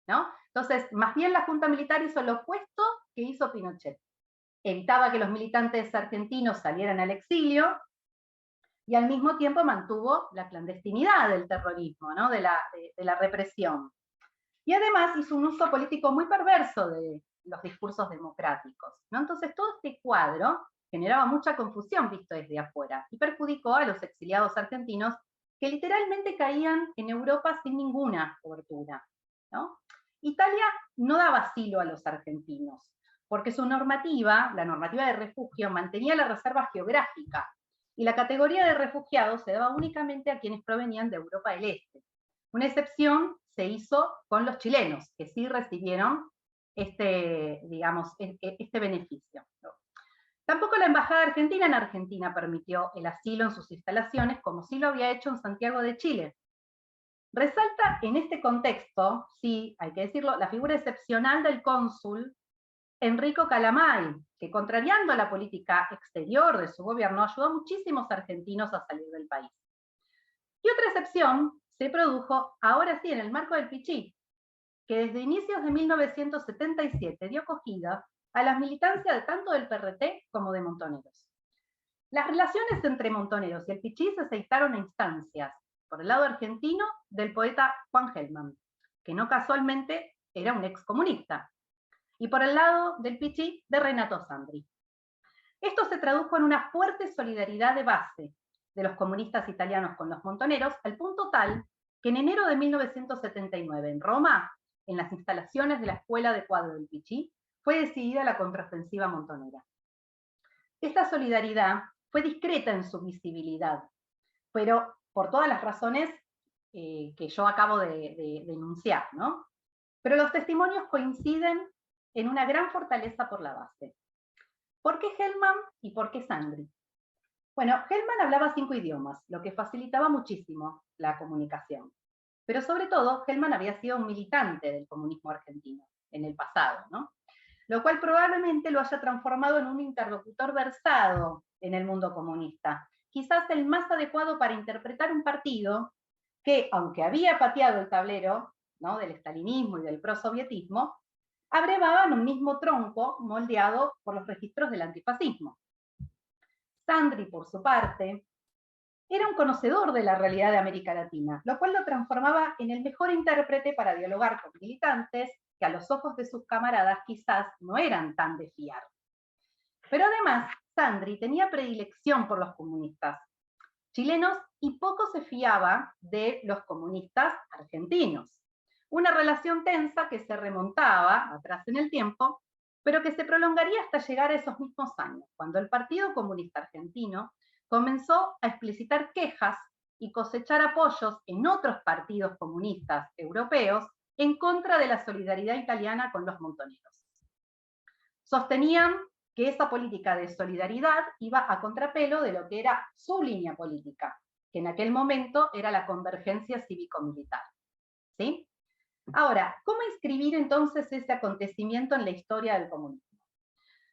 E: ¿no? Entonces, más bien la Junta Militar hizo lo opuesto que hizo Pinochet. Evitaba que los militantes argentinos salieran al exilio y al mismo tiempo mantuvo la clandestinidad del terrorismo, ¿no?, de la represión. Y además hizo un uso político muy perverso de los discursos democráticos, ¿no? Entonces todo este cuadro generaba mucha confusión visto desde afuera y perjudicó a los exiliados argentinos que literalmente caían en Europa sin ninguna cobertura, ¿no? Italia no daba asilo a los argentinos, porque su normativa, la normativa de refugio, mantenía la reserva geográfica, y la categoría de refugiados se daba únicamente a quienes provenían de Europa del Este. Una excepción se hizo con los chilenos, que sí recibieron este beneficio, ¿no? Tampoco la Embajada Argentina en Argentina permitió el asilo en sus instalaciones, como sí lo había hecho en Santiago de Chile. Resalta en este contexto, sí, hay que decirlo, la figura excepcional del cónsul Enrico Calamai, que contrariando la política exterior de su gobierno, ayudó a muchísimos argentinos a salir del país. Y otra excepción se produjo, ahora sí, en el marco del Pichí, que desde inicios de 1977 dio acogida a las militancias tanto del PRT como de Montoneros. Las relaciones entre Montoneros y el Pichí se aceitaron a instancias, por el lado argentino, del poeta Juan Gelman, que no casualmente era un excomunista, y por el lado del Pichí, de Renato Sandri. Esto se tradujo en una fuerte solidaridad de base de los comunistas italianos con los montoneros, al punto tal que en enero de 1979 en Roma, en las instalaciones de la Escuela de Cuadro del Pichí, fue decidida la contraofensiva montonera. Esta solidaridad fue discreta en su visibilidad, pero por todas las razones que yo acabo de enunciar, ¿no? Pero los testimonios coinciden en una gran fortaleza por la base. ¿Por qué Hellman y por qué Sandri? Bueno, Hellman hablaba 5 idiomas, lo que facilitaba muchísimo la comunicación. Pero sobre todo, Hellman había sido un militante del comunismo argentino en el pasado, ¿no? Lo cual probablemente lo haya transformado en un interlocutor versado en el mundo comunista, quizás el más adecuado para interpretar un partido que, aunque había pateado el tablero, ¿no?, del estalinismo y del prosovietismo, abrevaba en un mismo tronco moldeado por los registros del antifascismo. Sandri, por su parte, era un conocedor de la realidad de América Latina, lo cual lo transformaba en el mejor intérprete para dialogar con militantes que a los ojos de sus camaradas quizás no eran tan de fiar. Pero además, Sandri tenía predilección por los comunistas chilenos y poco se fiaba de los comunistas argentinos. Una relación tensa que se remontaba atrás en el tiempo, pero que se prolongaría hasta llegar a esos mismos años, cuando el Partido Comunista Argentino comenzó a explicitar quejas y cosechar apoyos en otros partidos comunistas europeos en contra de la solidaridad italiana con los montoneros. Sostenían que esa política de solidaridad iba a contrapelo de lo que era su línea política, que en aquel momento era la convergencia cívico-militar. ¿Sí? Ahora, ¿cómo inscribir entonces ese acontecimiento en la historia del comunismo?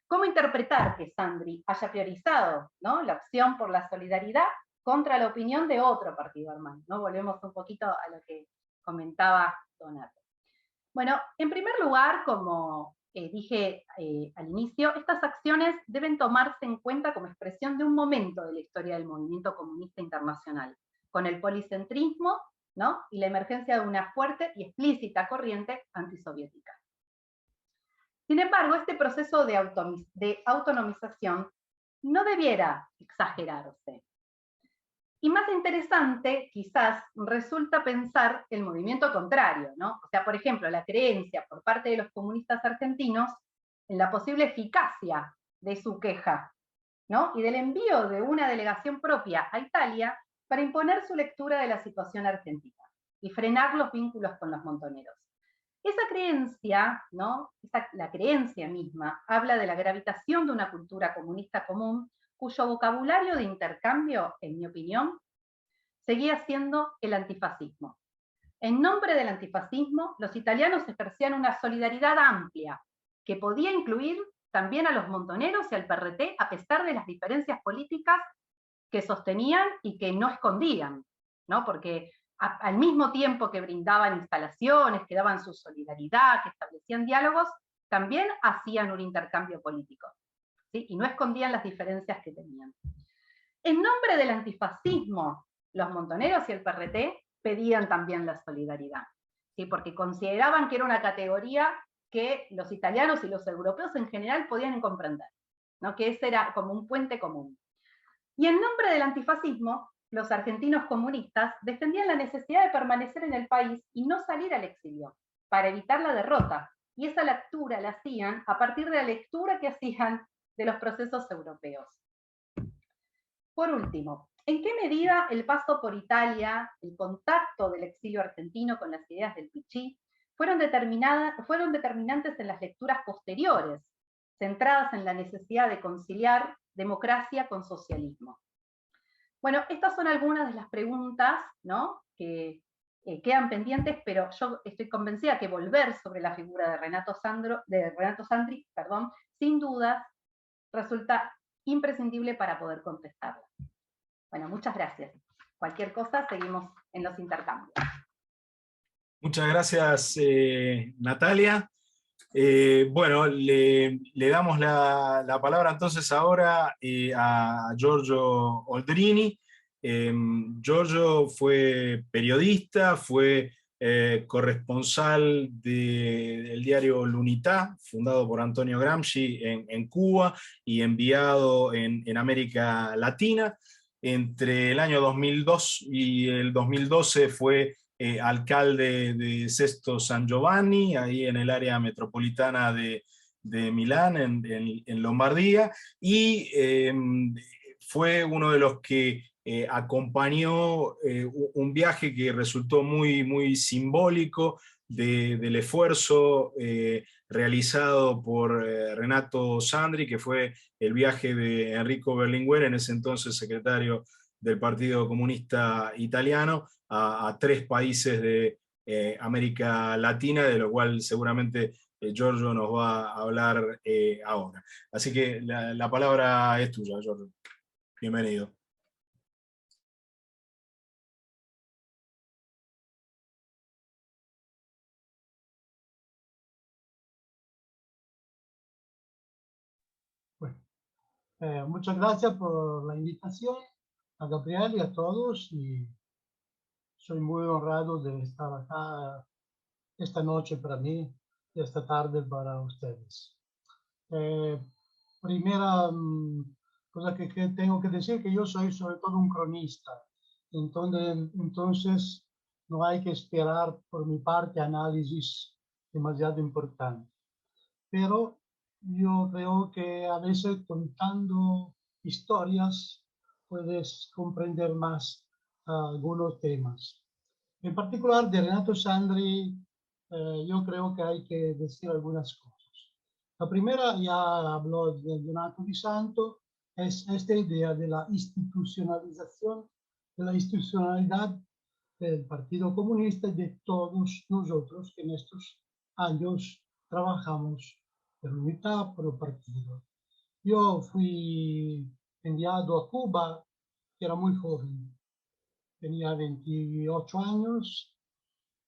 E: ¿Cómo interpretar que Sandri haya priorizado, ¿no?, la opción por la solidaridad contra la opinión de otro partido hermano? ¿No? Volvemos un poquito a lo que comentaba Donato. Bueno, en primer lugar, como dije al inicio, estas acciones deben tomarse en cuenta como expresión de un momento de la historia del movimiento comunista internacional, con el policentrismo, ¿no?, y la emergencia de una fuerte y explícita corriente antisoviética. Sin embargo, este proceso de autonomización no debiera exagerarse. Y más interesante, quizás, resulta pensar el movimiento contrario, ¿no? O sea, por ejemplo, la creencia por parte de los comunistas argentinos en la posible eficacia de su queja, ¿no?, y del envío de una delegación propia a Italia para imponer su lectura de la situación argentina y frenar los vínculos con los montoneros. Esa creencia, ¿no?, la creencia misma, habla de la gravitación de una cultura comunista común, cuyo vocabulario de intercambio, en mi opinión, seguía siendo el antifascismo. En nombre del antifascismo, los italianos ejercían una solidaridad amplia, que podía incluir también a los montoneros y al PRT, a pesar de las diferencias políticas que sostenían y que no escondían, ¿no? Porque al mismo tiempo que brindaban instalaciones, que daban su solidaridad, que establecían diálogos, también hacían un intercambio político, ¿sí?, y no escondían las diferencias que tenían. En nombre del antifascismo, los montoneros y el PRT pedían también la solidaridad, ¿sí?, porque consideraban que era una categoría que los italianos y los europeos en general podían comprender, ¿no?, que ese era como un puente común. Y en nombre del antifascismo, los argentinos comunistas defendían la necesidad de permanecer en el país y no salir al exilio, para evitar la derrota. Y esa lectura la hacían a partir de la lectura que hacían de los procesos europeos. Por último, ¿en qué medida el paso por Italia, el contacto del exilio argentino con las ideas del Pichí, fueron determinantes en las lecturas posteriores, centradas en la necesidad de conciliar democracia con socialismo? Bueno, estas son algunas de las preguntas, ¿no?, que quedan pendientes, pero yo estoy convencida que volver sobre la figura de Renato Sandri, sin dudas, resulta imprescindible para poder contestarla. Bueno, muchas gracias. Cualquier cosa, seguimos en los intercambios.
C: Muchas gracias, Natalia. Bueno, le damos la palabra entonces ahora a Giorgio Oldrini. Giorgio fue periodista, fue corresponsal del diario L'Unità, fundado por Antonio Gramsci en Cuba y enviado en América Latina. Entre el año 2002 y el 2012 fue alcalde de Sesto San Giovanni, ahí en el área metropolitana de Milán, en Lombardía, y fue uno de los que acompañó un viaje que resultó muy, muy simbólico del esfuerzo realizado por Renato Sandri, que fue el viaje de Enrico Berlinguer, en ese entonces secretario del Partido Comunista Italiano, a 3 países de América Latina, de lo cual seguramente Giorgio nos va a hablar ahora. Así que la palabra es tuya, Giorgio. Bienvenido.
F: Bueno, muchas gracias por la invitación a Gabriel y a todos, y soy muy honrado de estar acá esta noche para mí y esta tarde para ustedes. Primera cosa que tengo que decir, que yo soy sobre todo un cronista, entonces no hay que esperar por mi parte análisis demasiado importantes. Pero yo creo que a veces contando historias puedes comprender más algunos temas. En particular de Renato Sandri, yo creo que hay que decir algunas cosas. La primera, ya habló de Donato Di Santo, es esta idea de la institucionalización, de la institucionalidad del Partido Comunista y de todos nosotros que en estos años trabajamos por la unidad, por el partido. Yo fui enviado a Cuba, que era muy joven, tenía 28 años,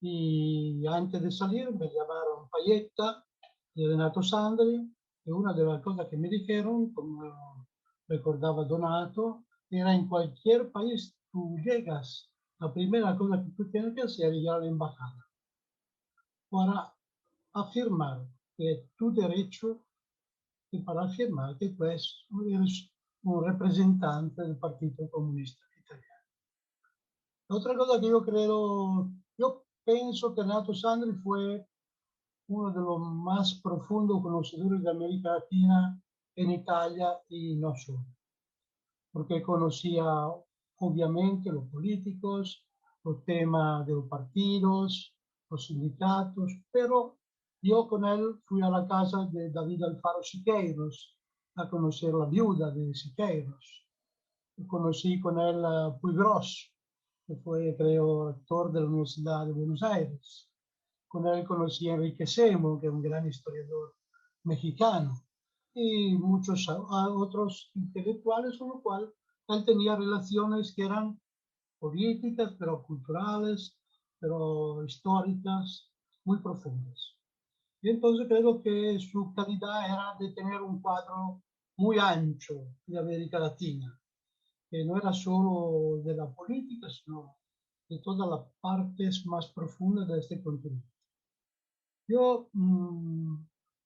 F: y antes de salir me llamaron Payetta de Renato Sandri, y una de las cosas que me dijeron, como recordaba Donato, era: en cualquier país tú llegas, la primera cosa que tú tienes que hacer es ir a la embajada para afirmar que es tu derecho y para afirmar que tú eres un representante del Partido Comunista Italiano. Otra cosa que yo pienso que Renato Sandri fue uno de los más profundos conocedores de América Latina en Italia y no solo, porque conocía obviamente los políticos, los temas de los partidos, los sindicatos, pero yo con él fui a la casa de David Alfaro Siqueiros a conocer la viuda de Siqueiros. Conocí con él a Puigros, que fue, creo, rector de la Universidad de Buenos Aires. Con él conocí a Enrique Semo, que es un gran historiador mexicano, y muchos otros intelectuales con los cuales él tenía relaciones que eran políticas, pero culturales, pero históricas, muy profundas. Y entonces creo que su calidad era de tener un cuadro muy ancho de América Latina, que no era solo de la política, sino de todas las partes más profundas de este continente. Yo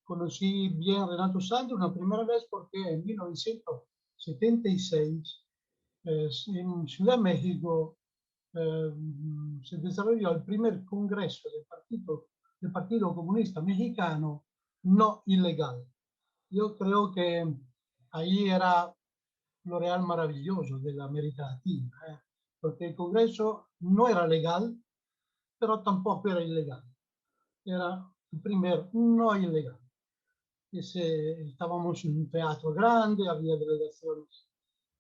F: conocí bien a Renato Sandri una primera vez porque en 1976 en Ciudad de México se desarrolló el primer congreso del Partido Comunista Mexicano no ilegal. Yo creo que ahí era lo real maravilloso de la América Latina, porque el congreso no era legal, pero tampoco era ilegal. Era el primer no ilegal. Estábamos en un teatro grande, había delegaciones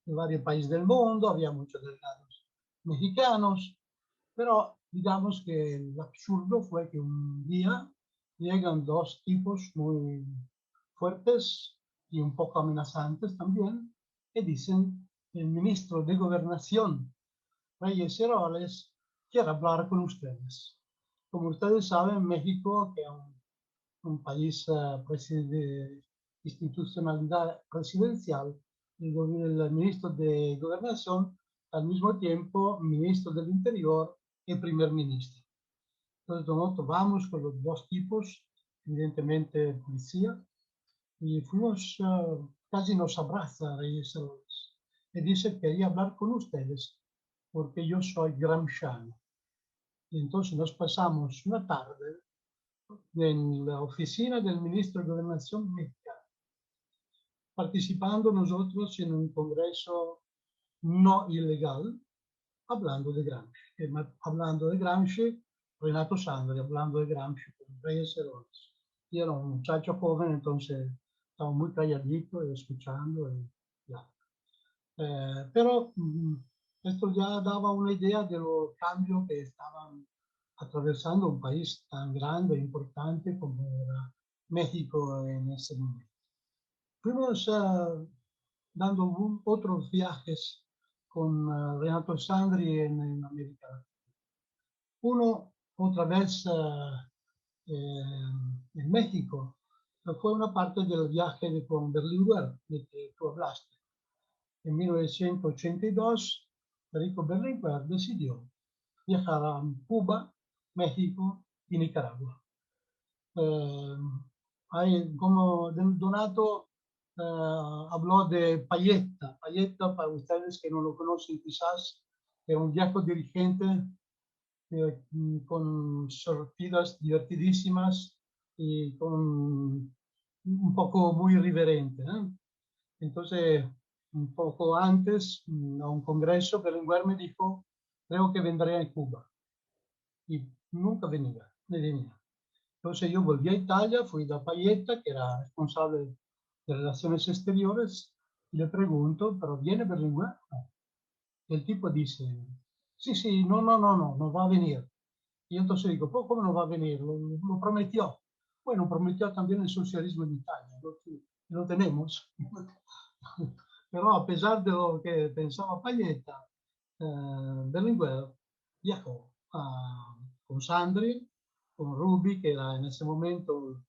F: de varios países del mundo, había muchos delegados mexicanos, pero digamos que el absurdo fue que un día llegan 2 tipos muy fuertes y un poco amenazantes también, y dicen: el ministro de Gobernación, Reyes Heroles, quiere hablar con ustedes. Como ustedes saben, México, que es un país de institucionalidad presidencial, el ministro de Gobernación, al mismo tiempo ministro del Interior y primer ministro. Entonces nosotros vamos con los 2 tipos, evidentemente policía, y fuimos, casi nos abraza Reyes Heroles, y dice: quería hablar con ustedes porque yo soy gramsciano. Y entonces nos pasamos una tarde en la oficina del ministro de Gobernación mexicano, participando nosotros en un congreso no ilegal, hablando de Gramsci. Hablando de Gramsci, Renato Sandri, hablando de Gramsci con Reyes Herodes. Yo era un muchacho joven, entonces estaba muy calladito y escuchando. Y ya. Pero esto ya daba una idea de los cambios que estaban atravesando un país tan grande e importante como era México en ese momento. Fuimos dando otros viajes con Renato Sandri en América Latina. Uno, otra vez en México, fue una parte del viaje con Berlinguer, de que tú hablaste. En 1982, Federico Berlinguer decidió viajar a Cuba, México y Nicaragua. Como Donato habló de Payetta. Payetta, para ustedes que no lo conocen quizás, es un viejo dirigente con sortidas divertidísimas y con un poco muy irreverente. Entonces, un poco antes, a un congreso, Berlinguer me dijo, creo que vendré a Cuba. Y nunca venía. Entonces yo volví a Italia, fui a Payetta, que era responsable de Relaciones Exteriores, y le pregunto, ¿pero viene Berlinguer? Y el tipo dice, sí, no va a venir. Y entonces digo, ¿cómo no va a venir? Lo prometió. Bueno, prometió también el socialismo en Italia, lo tenemos. Pero a pesar de lo que pensaba Payetta, Berlinguer viajó con Sandri, con Rubi, que era en ese momento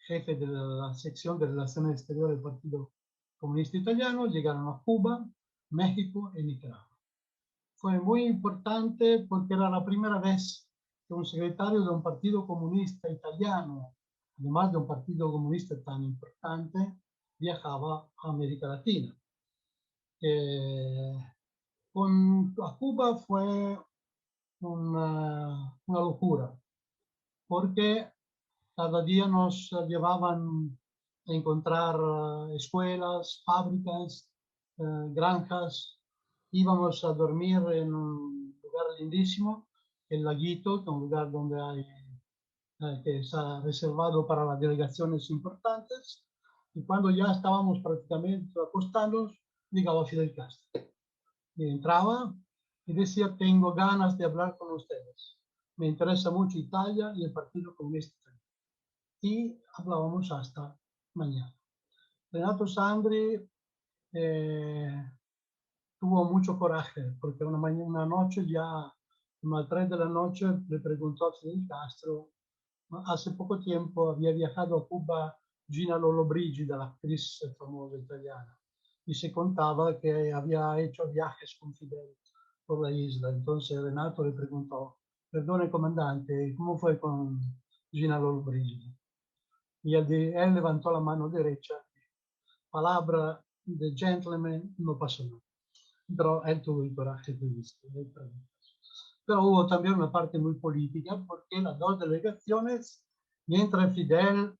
F: jefe de la sección de Relaciones Exteriores del Partido Comunista Italiano, llegaron a Cuba, México y Nicaragua. Fue muy importante porque era la primera vez que un secretario de un partido comunista italiano, además de un partido comunista tan importante, viajaba a América Latina. A Cuba fue una locura, porque cada día nos llevaban a encontrar escuelas, fábricas, granjas. Íbamos a dormir en un lugar lindísimo, el Laguito, que es un lugar donde hay, que está reservado para las delegaciones importantes. Y cuando ya estábamos prácticamente acostándonos, llegaba Fidel Castro. Y entraba y decía, tengo ganas de hablar con ustedes. Me interesa mucho Italia y el Partido Comunista. Y hablábamos hasta mañana. Renato Sandri tuvo mucho coraje, porque una noche ya, como a las 3 de la noche, le preguntó a Fidel Castro, hace poco tiempo había viajado a Cuba Gina Lollobrigida, la actriz famosa italiana, y se contaba que había hecho viajes con Fidel por la isla. Entonces Renato le preguntó, perdone comandante, ¿cómo fue con Gina Lollobrigida? Y él levantó la mano derecha, palabra de gentleman, no pasó nada. Pero él tuvo el coraje de esto. Pero hubo también una parte muy política, porque las dos delegaciones, mientras Fidel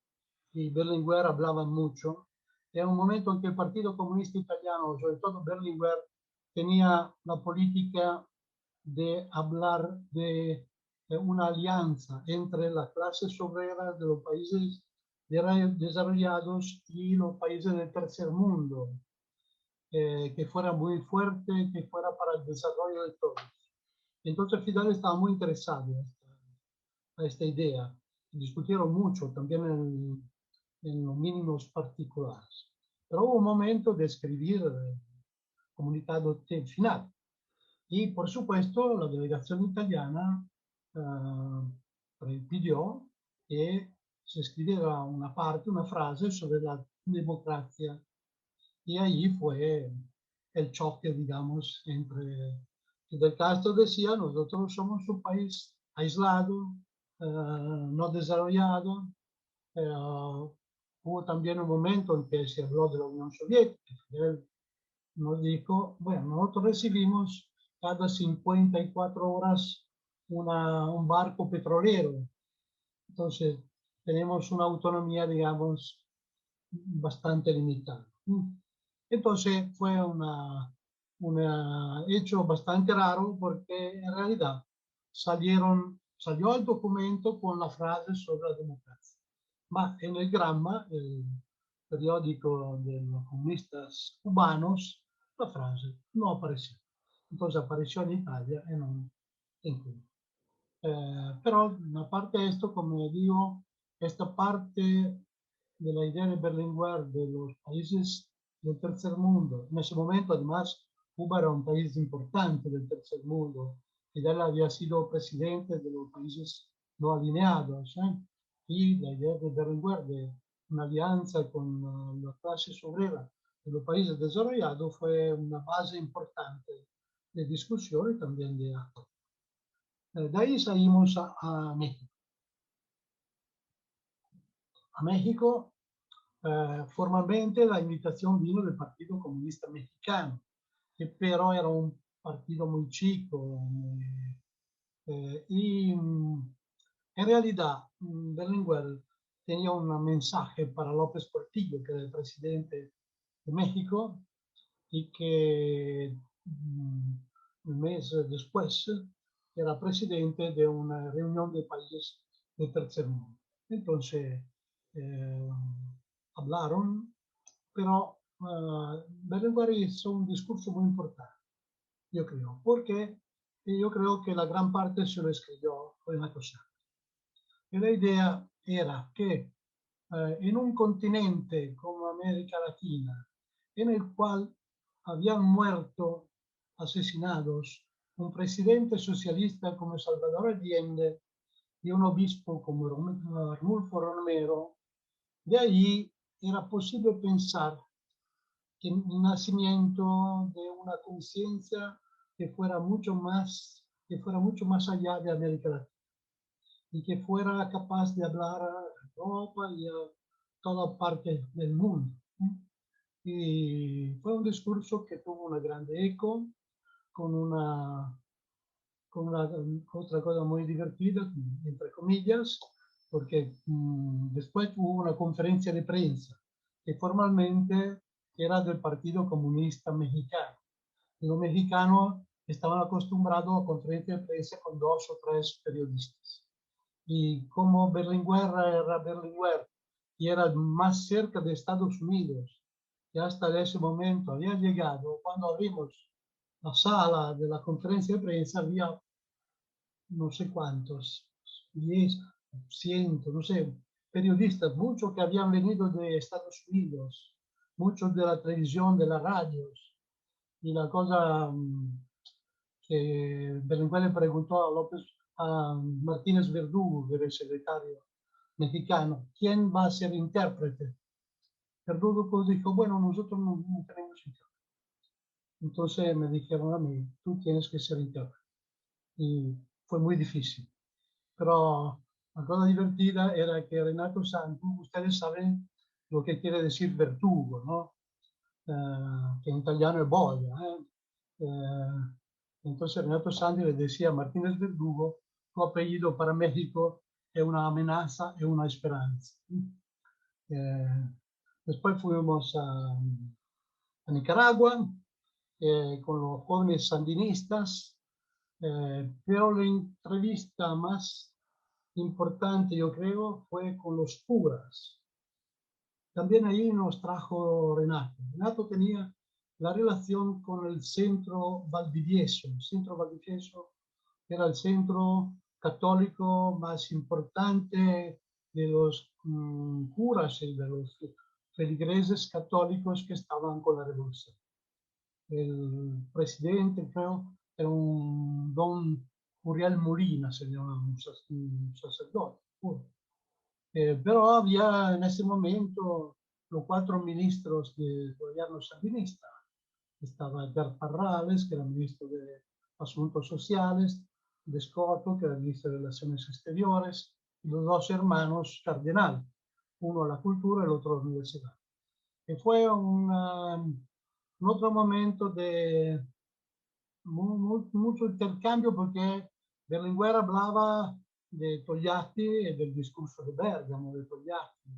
F: y Berlinguer hablaban mucho, era un momento en que el Partido Comunista Italiano, sobre todo Berlinguer, tenía la política de hablar de una alianza entre las clases obreras de los países desarrollados y los países del tercer mundo, que fuera muy fuerte, que fuera para el desarrollo de todos. Entonces Fidel estaba muy interesado a esta idea. Discutieron mucho también en los mínimos particulares. Pero hubo un momento de escribir el comunicado final. Y por supuesto la delegación italiana pidió que se escribiera una parte, una frase sobre la democracia. Y ahí fue el choque, digamos, entre Fidel Castro decía, nosotros somos un país aislado, no desarrollado. Hubo también un momento en que se habló de la Unión Soviética. Él nos dijo, bueno, nosotros recibimos cada 54 horas un barco petrolero. Entonces, tenemos una autonomía, digamos, bastante limitada. Entonces fue un hecho bastante raro porque en realidad salió el documento con la frase sobre la democracia. Ma en el Gramma, el periódico de los comunistas cubanos, la frase no apareció. Entonces apareció en Italia y no en Cuba. Pero aparte de esto, como digo, esta parte de la idea de Berlinguer de los países del tercer mundo, en ese momento además Cuba era un país importante del tercer mundo, Fidel había sido presidente de los países no alineados, y la idea de Berlinguer de una alianza con la clase obrera de los países desarrollados fue una base importante de discusión y también de acto. De ahí salimos a México. A México, formalmente la invitación vino del Partido Comunista Mexicano, que pero era un partido muy chico. Y en realidad, Berlinguer tenía un mensaje para López Portillo, que era el presidente de México, y que un mes después era presidente de una reunión de países del tercer mundo. Entonces, hablaron, pero Berlinguer hizo un discurso muy importante, yo creo, porque yo creo que la gran parte se lo escribió Renato Santos. Y la idea era que en un continente como América Latina, en el cual habían muerto, asesinados, un presidente socialista como Salvador Allende y un obispo como Arnulfo Romero, de allí era posible pensar en el nacimiento de una conciencia que fuera mucho más allá de América Latina y que fuera capaz de hablar a Europa y a toda parte del mundo. Y fue un discurso que tuvo una gran eco, con una otra cosa muy divertida, entre comillas, porque después hubo una conferencia de prensa que formalmente era del Partido Comunista Mexicano. Y los mexicanos estaban acostumbrados a conferencias de prensa con 2 o 3 periodistas. Y como Berlinguer era Berlinguer y era más cerca de Estados Unidos, que hasta ese momento había llegado, cuando abrimos la sala de la conferencia de prensa había no sé cuántos, 10, 100, no sé, periodistas, muchos que habían venido de Estados Unidos, muchos de la televisión, de las radios. Y la cosa que Berlinguer le preguntó a Martínez Verdugo, que era el secretario mexicano, ¿quién va a ser intérprete? Verdugo pues dijo, bueno, nosotros no tenemos intérprete. Entonces me dijeron a mí, tú tienes que ser intérprete. Y fue muy difícil. Pero la cosa divertida era que Renato Santos, ustedes saben lo que quiere decir verdugo, ¿no? Que en italiano es boya. Entonces Renato Santos le decía a Martínez Verdugo, tu apellido para México es una amenaza y una esperanza. Después fuimos a Nicaragua con los jóvenes sandinistas, pero la entrevista más importante, yo creo, fue con los curas. También ahí nos trajo Renato. Renato tenía la relación con el centro Valdivieso. El centro Valdivieso era el centro católico más importante de los curas y de los feligreses católicos que estaban con la revolución. El presidente, creo, era un don Uriel Molina, se llama un sacerdote. Pero había en ese momento los 4 ministros del gobierno sandinista. Estaba Edgar Parrales, que era ministro de Asuntos Sociales, de Escoto, que era ministro de Relaciones Exteriores, y los 2 hermanos cardenal, uno a la cultura y el otro a la universidad. Y fue un otro momento de mucho intercambio porque Berlinguer hablaba de Togliatti y del discurso de Bergamo de Togliatti.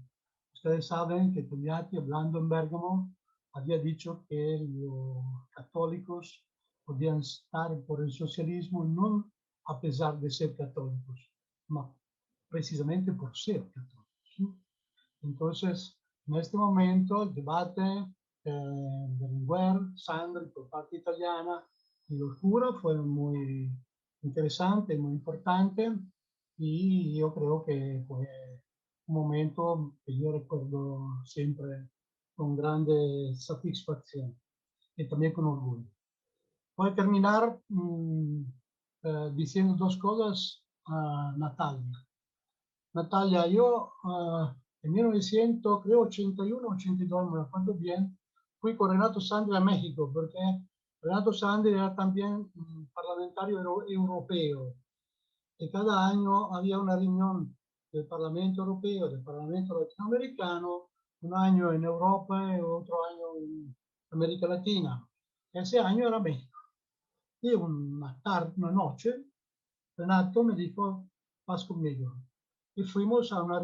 F: Ustedes saben que Togliatti, hablando en Bergamo, había dicho que los católicos podían estar por el socialismo no a pesar de ser católicos, sino precisamente por ser católicos. ¿Sí? Entonces, en este momento, el debate de Berlinguer, Sandri por parte italiana y los curas fue muy interesante, muy importante, y yo creo que fue un momento que yo recuerdo siempre con grande satisfacción y también con orgullo. Voy a terminar diciendo dos cosas a Natalia. Natalia, yo en 1981, 82, no me acuerdo bien, fui con Renato Sandri a México, porque Renato Sandri era también parlamentario europeo. Y cada año había una reunión del Parlamento Europeo, del Parlamento Latinoamericano, un año en Europa y otro año en América Latina. Ese año era México. Y una tarde, una noche, Renato me dijo, vas conmigo. Y fuimos a una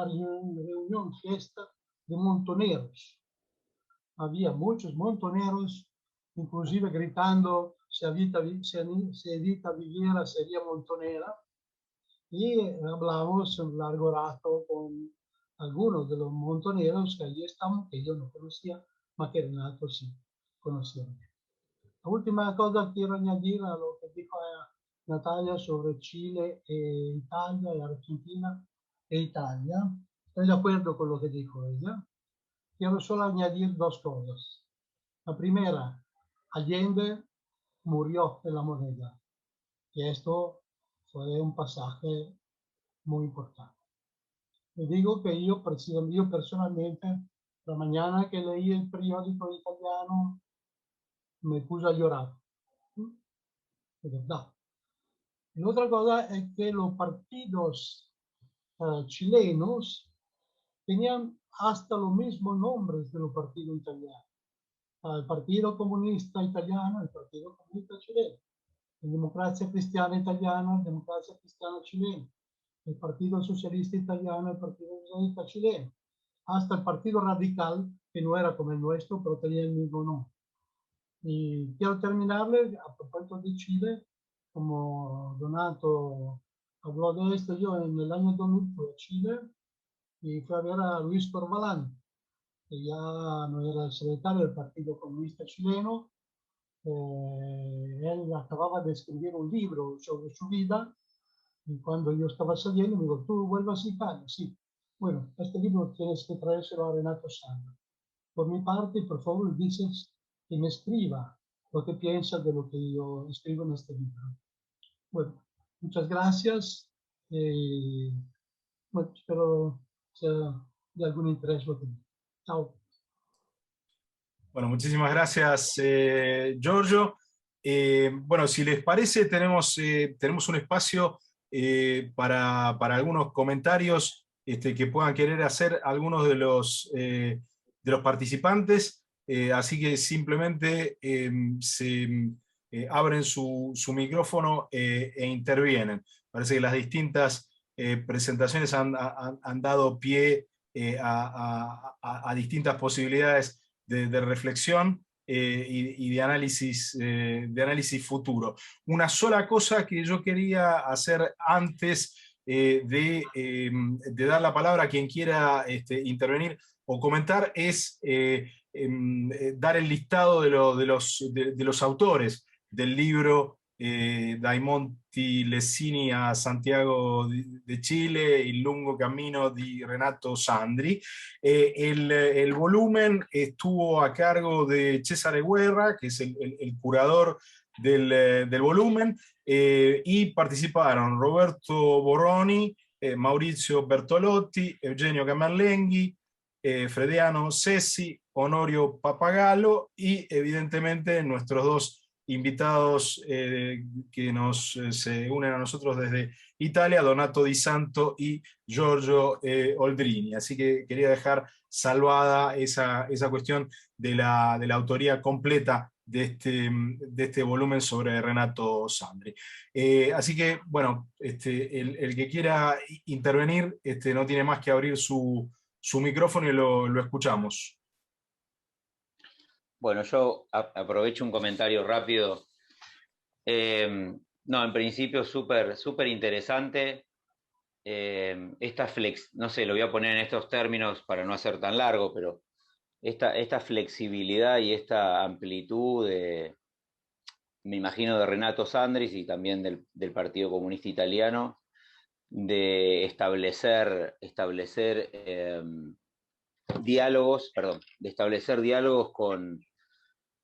F: reunión, fiesta de montoneros. Había muchos montoneros, inclusive gritando, si Evita viviera sería montonera. Y hablamos un largo rato con algunos de los montoneros que allí estaban, que yo no conocía, pero que Renato sí conocía. La última cosa que quiero añadir a lo que dijo Natalia sobre Chile e Italia y Argentina e Italia. Estoy de acuerdo con lo que dijo ella. Quiero solo añadir dos cosas. La primera, Allende murió en la moneda. Y esto fue un pasaje muy importante. Le digo que yo personalmente, la mañana que leí el periódico italiano, me puse a llorar. De verdad. Y otra cosa es que los partidos chilenos tenían hasta los mismos nombres de los partidos italianos. El Partido Comunista Italiano, el Partido Comunista Chileno, la Democracia Cristiana Italiana, la Democracia Cristiana Chilena, el Partido Socialista Italiano, el Partido Socialista Chileno, hasta el Partido Radical, que no era como el nuestro, pero tenía el mismo nombre. Y quiero terminarle, a propósito de Chile, como Donato habló de esto, yo en el año 2000 fui a Chile y fui a ver a Luis Corvalán, que ya no era el secretario del Partido Comunista Chileno. Él acababa de escribir un libro sobre su vida, y cuando yo estaba saliendo me dijo, ¿tú vuelvas a Italia? Sí. Bueno, este libro tienes que traérselo a Renato Sandri. Por mi parte, por favor, dices que me escriba lo que piensa de lo que yo escribo en este libro. Bueno, muchas gracias. Bueno, espero sea de algún interés lo que digo. Chao.
C: Bueno, muchísimas gracias, Giorgio. Bueno, si les parece, tenemos un espacio para algunos comentarios que puedan querer hacer algunos de los participantes. Así que simplemente abren su micrófono e intervienen. Parece que las distintas presentaciones han dado pie a distintas posibilidades de reflexión y de análisis futuro. Una sola cosa que yo quería hacer antes de dar la palabra a quien quiera intervenir o comentar es dar el listado de los autores del libro Dai Monti Lessini a Santiago de Chile, Il lungo cammino di Renato Sandri. El volumen estuvo a cargo de Cesare Guerra, que es el curador del volumen, y participaron Roberto Borroni, Maurizio Bertolotti, Eugenio Camerlenghi, Frediano Sessi, Honorio Papagallo y evidentemente nuestros dos invitados que se unen a nosotros desde Italia, Donato Di Santo y Giorgio Oldrini. Así que quería dejar salvada esa cuestión de la autoría completa de este volumen sobre Renato Sandri. Así que, bueno, el que quiera intervenir no tiene más que abrir su micrófono y lo escuchamos.
A: Bueno, yo aprovecho un comentario rápido. No, en principio súper interesante. No sé, lo voy a poner en estos términos para no hacer tan largo, pero esta flexibilidad y esta amplitud me imagino de Renato Sandri y también del Partido Comunista Italiano, de establecer diálogos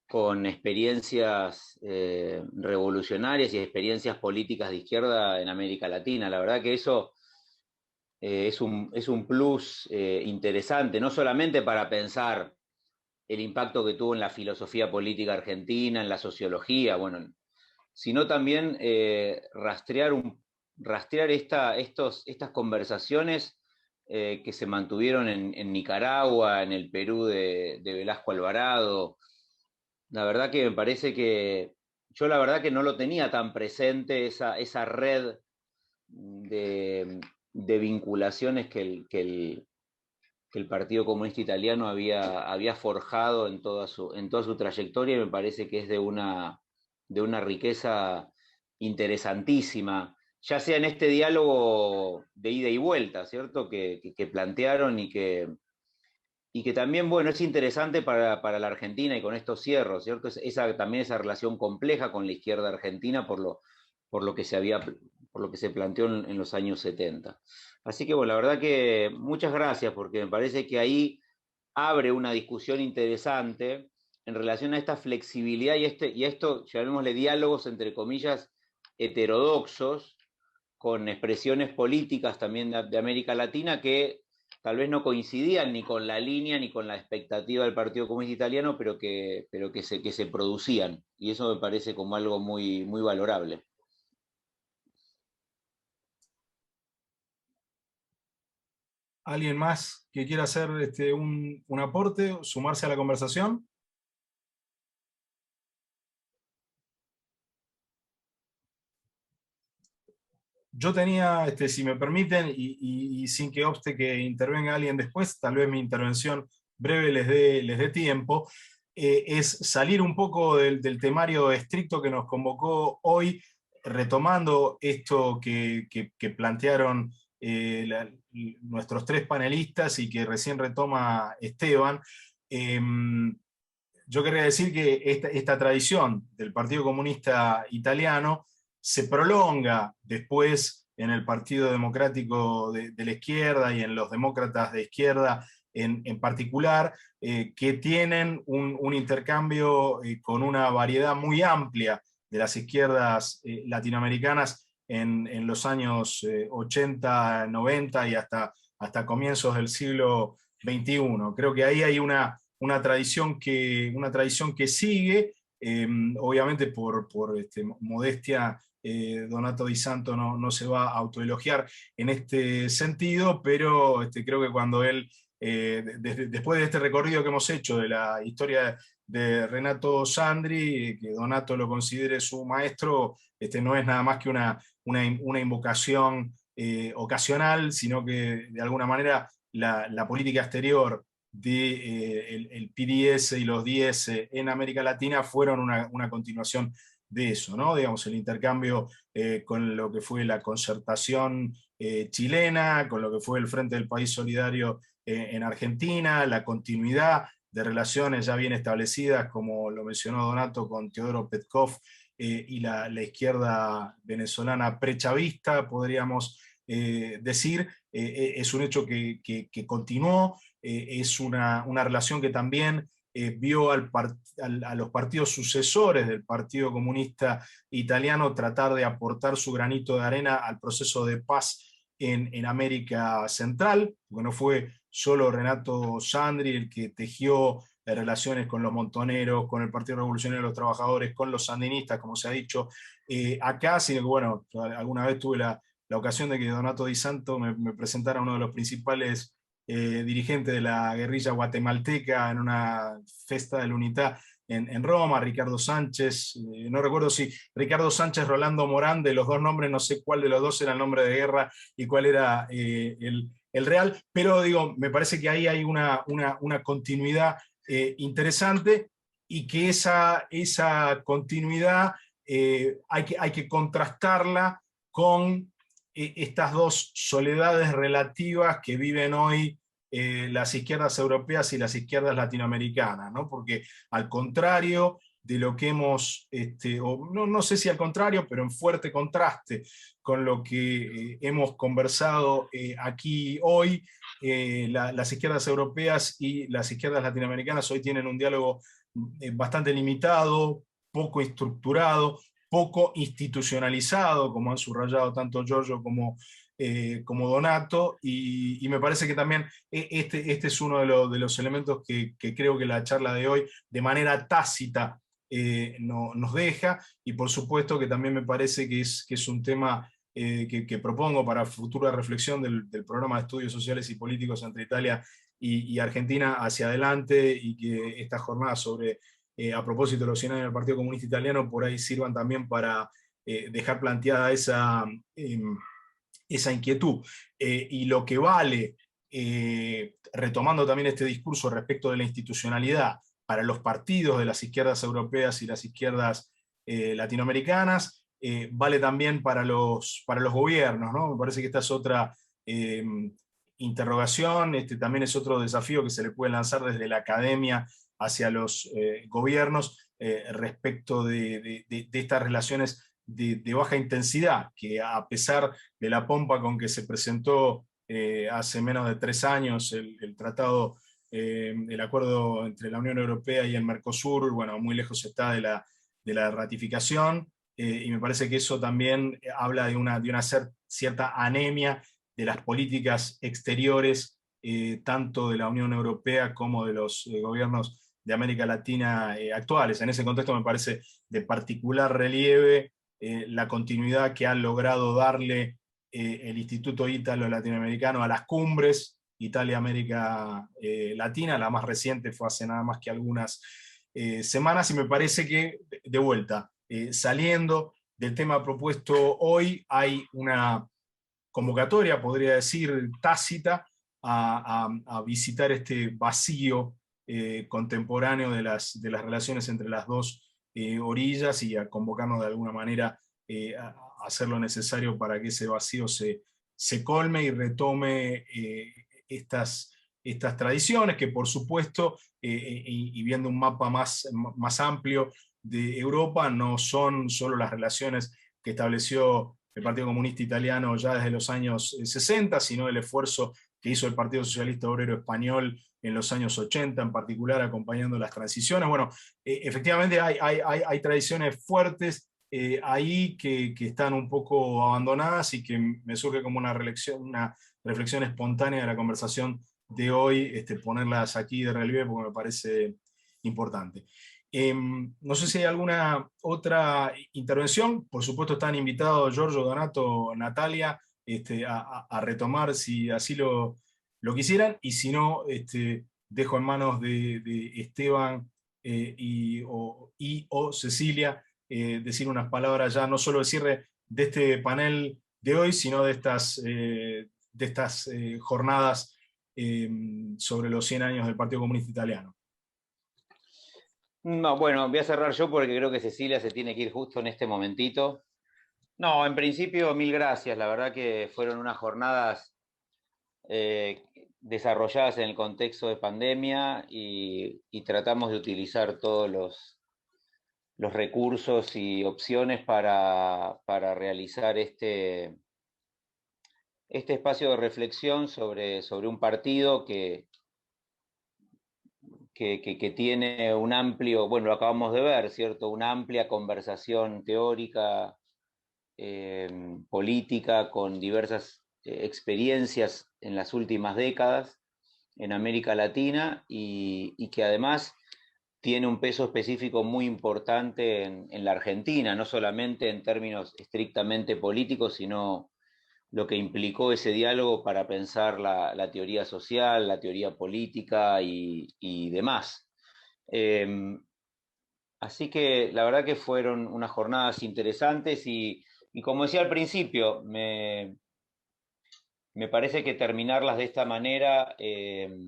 A: con experiencias revolucionarias y experiencias políticas de izquierda en América Latina. La verdad que eso es un plus interesante, no solamente para pensar el impacto que tuvo en la filosofía política argentina, en la sociología, bueno, sino también rastrear estas conversaciones que se mantuvieron en Nicaragua, en el Perú de Velasco Alvarado. La verdad que me parece que yo la verdad que no lo tenía tan presente, esa red de vinculaciones que el Partido Comunista Italiano había forjado en toda su trayectoria, y me parece que es de una riqueza interesantísima, ya sea en este diálogo de ida y vuelta, ¿cierto? Que plantearon y que también, bueno, es interesante para la Argentina, y con esto cierro, ¿cierto? También esa relación compleja con la izquierda argentina por lo que se planteó en los años 70. Así que, bueno, la verdad que muchas gracias, porque me parece que ahí abre una discusión interesante en relación a esta flexibilidad y a esto, llamémosle diálogos, entre comillas, heterodoxos, con expresiones políticas también de América Latina que tal vez no coincidían ni con la línea ni con la expectativa del Partido Comunista Italiano, pero que se producían. Y eso me parece como algo muy, muy valorable.
C: ¿Alguien más que quiera hacer un aporte, sumarse a la conversación? Yo tenía, si me permiten, y sin que obste que intervenga alguien después, tal vez mi intervención breve les dé tiempo, es salir un poco del temario estricto que nos convocó hoy, retomando esto que plantearon nuestros tres panelistas y que recién retoma Esteban. Yo quería decir que esta tradición del Partido Comunista Italiano se prolonga después en el Partido Democrático de la Izquierda y en los demócratas de izquierda en particular, que tienen un intercambio con una variedad muy amplia de las izquierdas latinoamericanas en los años 80, 90 y hasta comienzos del siglo XXI. Creo que ahí hay una tradición que sigue, obviamente por modestia, Donato Di Santo no se va a autoelogiar en este sentido, pero creo que cuando él, después de este recorrido que hemos hecho de la historia de Renato Sandri, que Donato lo considere su maestro, no es nada más que una invocación ocasional, sino que de alguna manera la política exterior el PDS y los 10 en América Latina fueron una continuación de eso, ¿no? Digamos, el intercambio con lo que fue la concertación chilena, con lo que fue el Frente del País Solidario en Argentina, la continuidad de relaciones ya bien establecidas, como lo mencionó Donato, con Teodoro Petkov y la izquierda venezolana prechavista, podríamos decir. Es un hecho que continuó, es una relación que también vio a los partidos sucesores del Partido Comunista Italiano tratar de aportar su granito de arena al proceso de paz en América Central, porque no fue solo Renato Sandri el que tejió relaciones con los montoneros, con el Partido Revolucionario de los Trabajadores, con los sandinistas, como se ha dicho acá, sino que, bueno, alguna vez tuve la ocasión de que Donato Di Santo me presentara a uno de los principales dirigentes de la guerrilla guatemalteca en una festa de la Unidad en Roma, Ricardo Sánchez, no recuerdo si Ricardo Sánchez, Rolando Morán, de los dos nombres, no sé cuál de los dos era el nombre de guerra y cuál era el real, pero digo, me parece que ahí hay una continuidad interesante, y que esa continuidad hay que contrastarla con estas dos soledades relativas que viven hoy las izquierdas europeas y las izquierdas latinoamericanas, ¿no? Porque al contrario de lo que hemos, o no sé si al contrario, pero en fuerte contraste con lo que hemos conversado aquí hoy, las izquierdas europeas y las izquierdas latinoamericanas hoy tienen un diálogo bastante limitado, poco estructurado, poco institucionalizado, como han subrayado tanto Giorgio como Donato, y me parece que también este es uno de los elementos que creo que la charla de hoy, de manera tácita, nos deja, y por supuesto que también me parece que es un tema que propongo para futura reflexión del programa de estudios sociales y políticos entre Italia y Argentina hacia adelante, y que estas jornadas sobre, a propósito de los 100 años del Partido Comunista Italiano, por ahí sirvan también para dejar planteada esa inquietud. Y lo que vale, retomando también este discurso respecto de la institucionalidad para los partidos de las izquierdas europeas y las izquierdas latinoamericanas, vale también para los gobiernos, ¿no? Me parece que esta es otra interrogación, también es otro desafío que se le puede lanzar desde la academia hacia los gobiernos respecto de estas relaciones de baja intensidad, que a pesar de la pompa con que se presentó hace menos de 3 años el tratado, el acuerdo entre la Unión Europea y el Mercosur, bueno, muy lejos está de la ratificación, y me parece que eso también habla de una cierta anemia de las políticas exteriores, tanto de la Unión Europea como de los gobiernos de América Latina actuales. En ese contexto me parece de particular relieve la continuidad que ha logrado darle el Instituto Ítalo-Latinoamericano a las cumbres Italia-América Latina. La más reciente fue hace nada más que algunas semanas, y me parece que, de vuelta, saliendo del tema propuesto hoy, hay una convocatoria, podría decir, tácita, a visitar este vacío contemporáneo de las relaciones entre las dos orillas, y a convocarnos de alguna manera a hacer lo necesario para que ese vacío se colme y retome estas tradiciones, que por supuesto, y viendo un mapa más amplio de Europa, no son solo las relaciones que estableció el Partido Comunista Italiano ya desde los años 60, sino el esfuerzo que hizo el Partido Socialista Obrero Español en los años 80, en particular acompañando las transiciones. Bueno, efectivamente hay tradiciones fuertes ahí que están un poco abandonadas, y que me surge como una reflexión espontánea de la conversación de hoy, ponerlas aquí de relieve porque me parece importante. No sé si hay alguna otra intervención. Por supuesto están invitados Giorgio, Donato, Natalia, a retomar si así lo quisieran, y si no, dejo en manos de Esteban o Cecilia decir unas palabras ya no solo de cierre de este panel de hoy, sino de estas jornadas sobre los 100 años del Partido Comunista Italiano.
A: No, bueno, voy a cerrar yo porque creo que Cecilia se tiene que ir justo en este momentito. No, en principio, mil gracias. La verdad que fueron unas jornadas desarrolladas en el contexto de pandemia, y tratamos de utilizar todos los recursos y opciones para realizar este espacio de reflexión sobre un partido que tiene un amplio, bueno, lo acabamos de ver, ¿cierto? Una amplia conversación teórica, política, con diversas experiencias en las últimas décadas en América Latina, y que además tiene un peso específico muy importante en la Argentina, no solamente en términos estrictamente políticos, sino lo que implicó ese diálogo para pensar la teoría social, la teoría política y demás. Así que la verdad que fueron unas jornadas interesantes y como decía al principio, me parece que terminarlas de esta manera es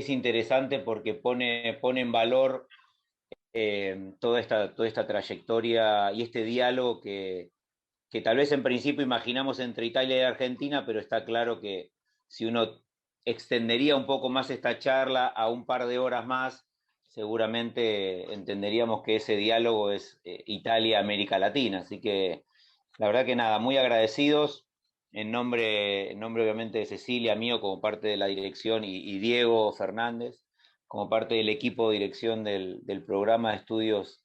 A: interesante porque pone en valor toda esta trayectoria y este diálogo que tal vez en principio imaginamos entre Italia y Argentina, pero está claro que si uno extendería un poco más esta charla a un par de horas más, seguramente entenderíamos que ese diálogo es Italia-América Latina. Así que la verdad que nada, muy agradecidos en nombre obviamente de Cecilia, mío como parte de la dirección y Diego Fernández como parte del equipo de dirección del programa de estudios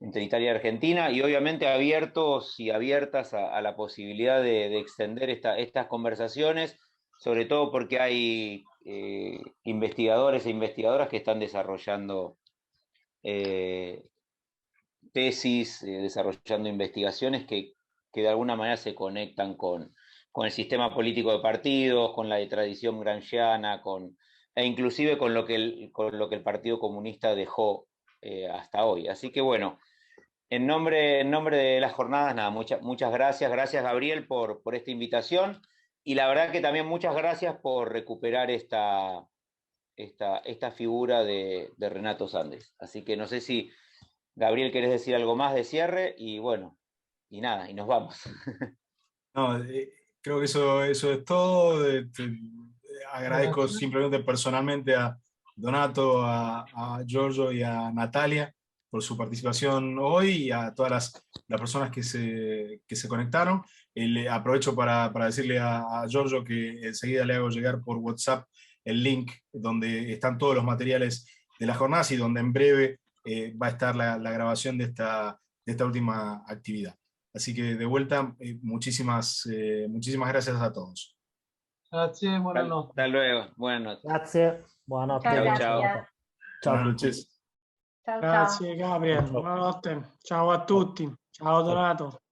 A: entre Italia y Argentina, y obviamente abiertos y abiertas a la posibilidad de extender estas conversaciones, sobre todo porque hay investigadores e investigadoras que están desarrollando tesis, desarrollando investigaciones que de alguna manera se conectan con el sistema político de partidos, con la de tradición gramsciana, e inclusive con lo que el Partido Comunista dejó hasta hoy. Así que bueno, en nombre de las jornadas, nada, muchas gracias. Gracias, Gabriel, por esta invitación. Y la verdad que también muchas gracias por recuperar esta figura de Renato Sandes. Así que no sé si, Gabriel, querés decir algo más de cierre, y bueno, y nada, y nos vamos.
C: No, creo que eso es todo. Agradezco simplemente personalmente a Donato, a Giorgio y a Natalia por su participación hoy y a todas las personas que se conectaron. Aprovecho para decirle a Giorgio que enseguida le hago llegar por WhatsApp el link donde están todos los materiales de las jornadas y donde en breve va a estar la grabación de esta última actividad. Así que de vuelta, muchísimas gracias a todos.
F: Grazie, buonanotte.
A: Hasta luego, buenas noches.
G: Grazie, buonanotte.
E: Muchas
A: Ciao,
E: gracias.
G: Ciao.
C: Buenas noches.
E: Chao, chao.
H: Grazie Gabriel, buonanotte. Ciao a tutti. Ciao Donato.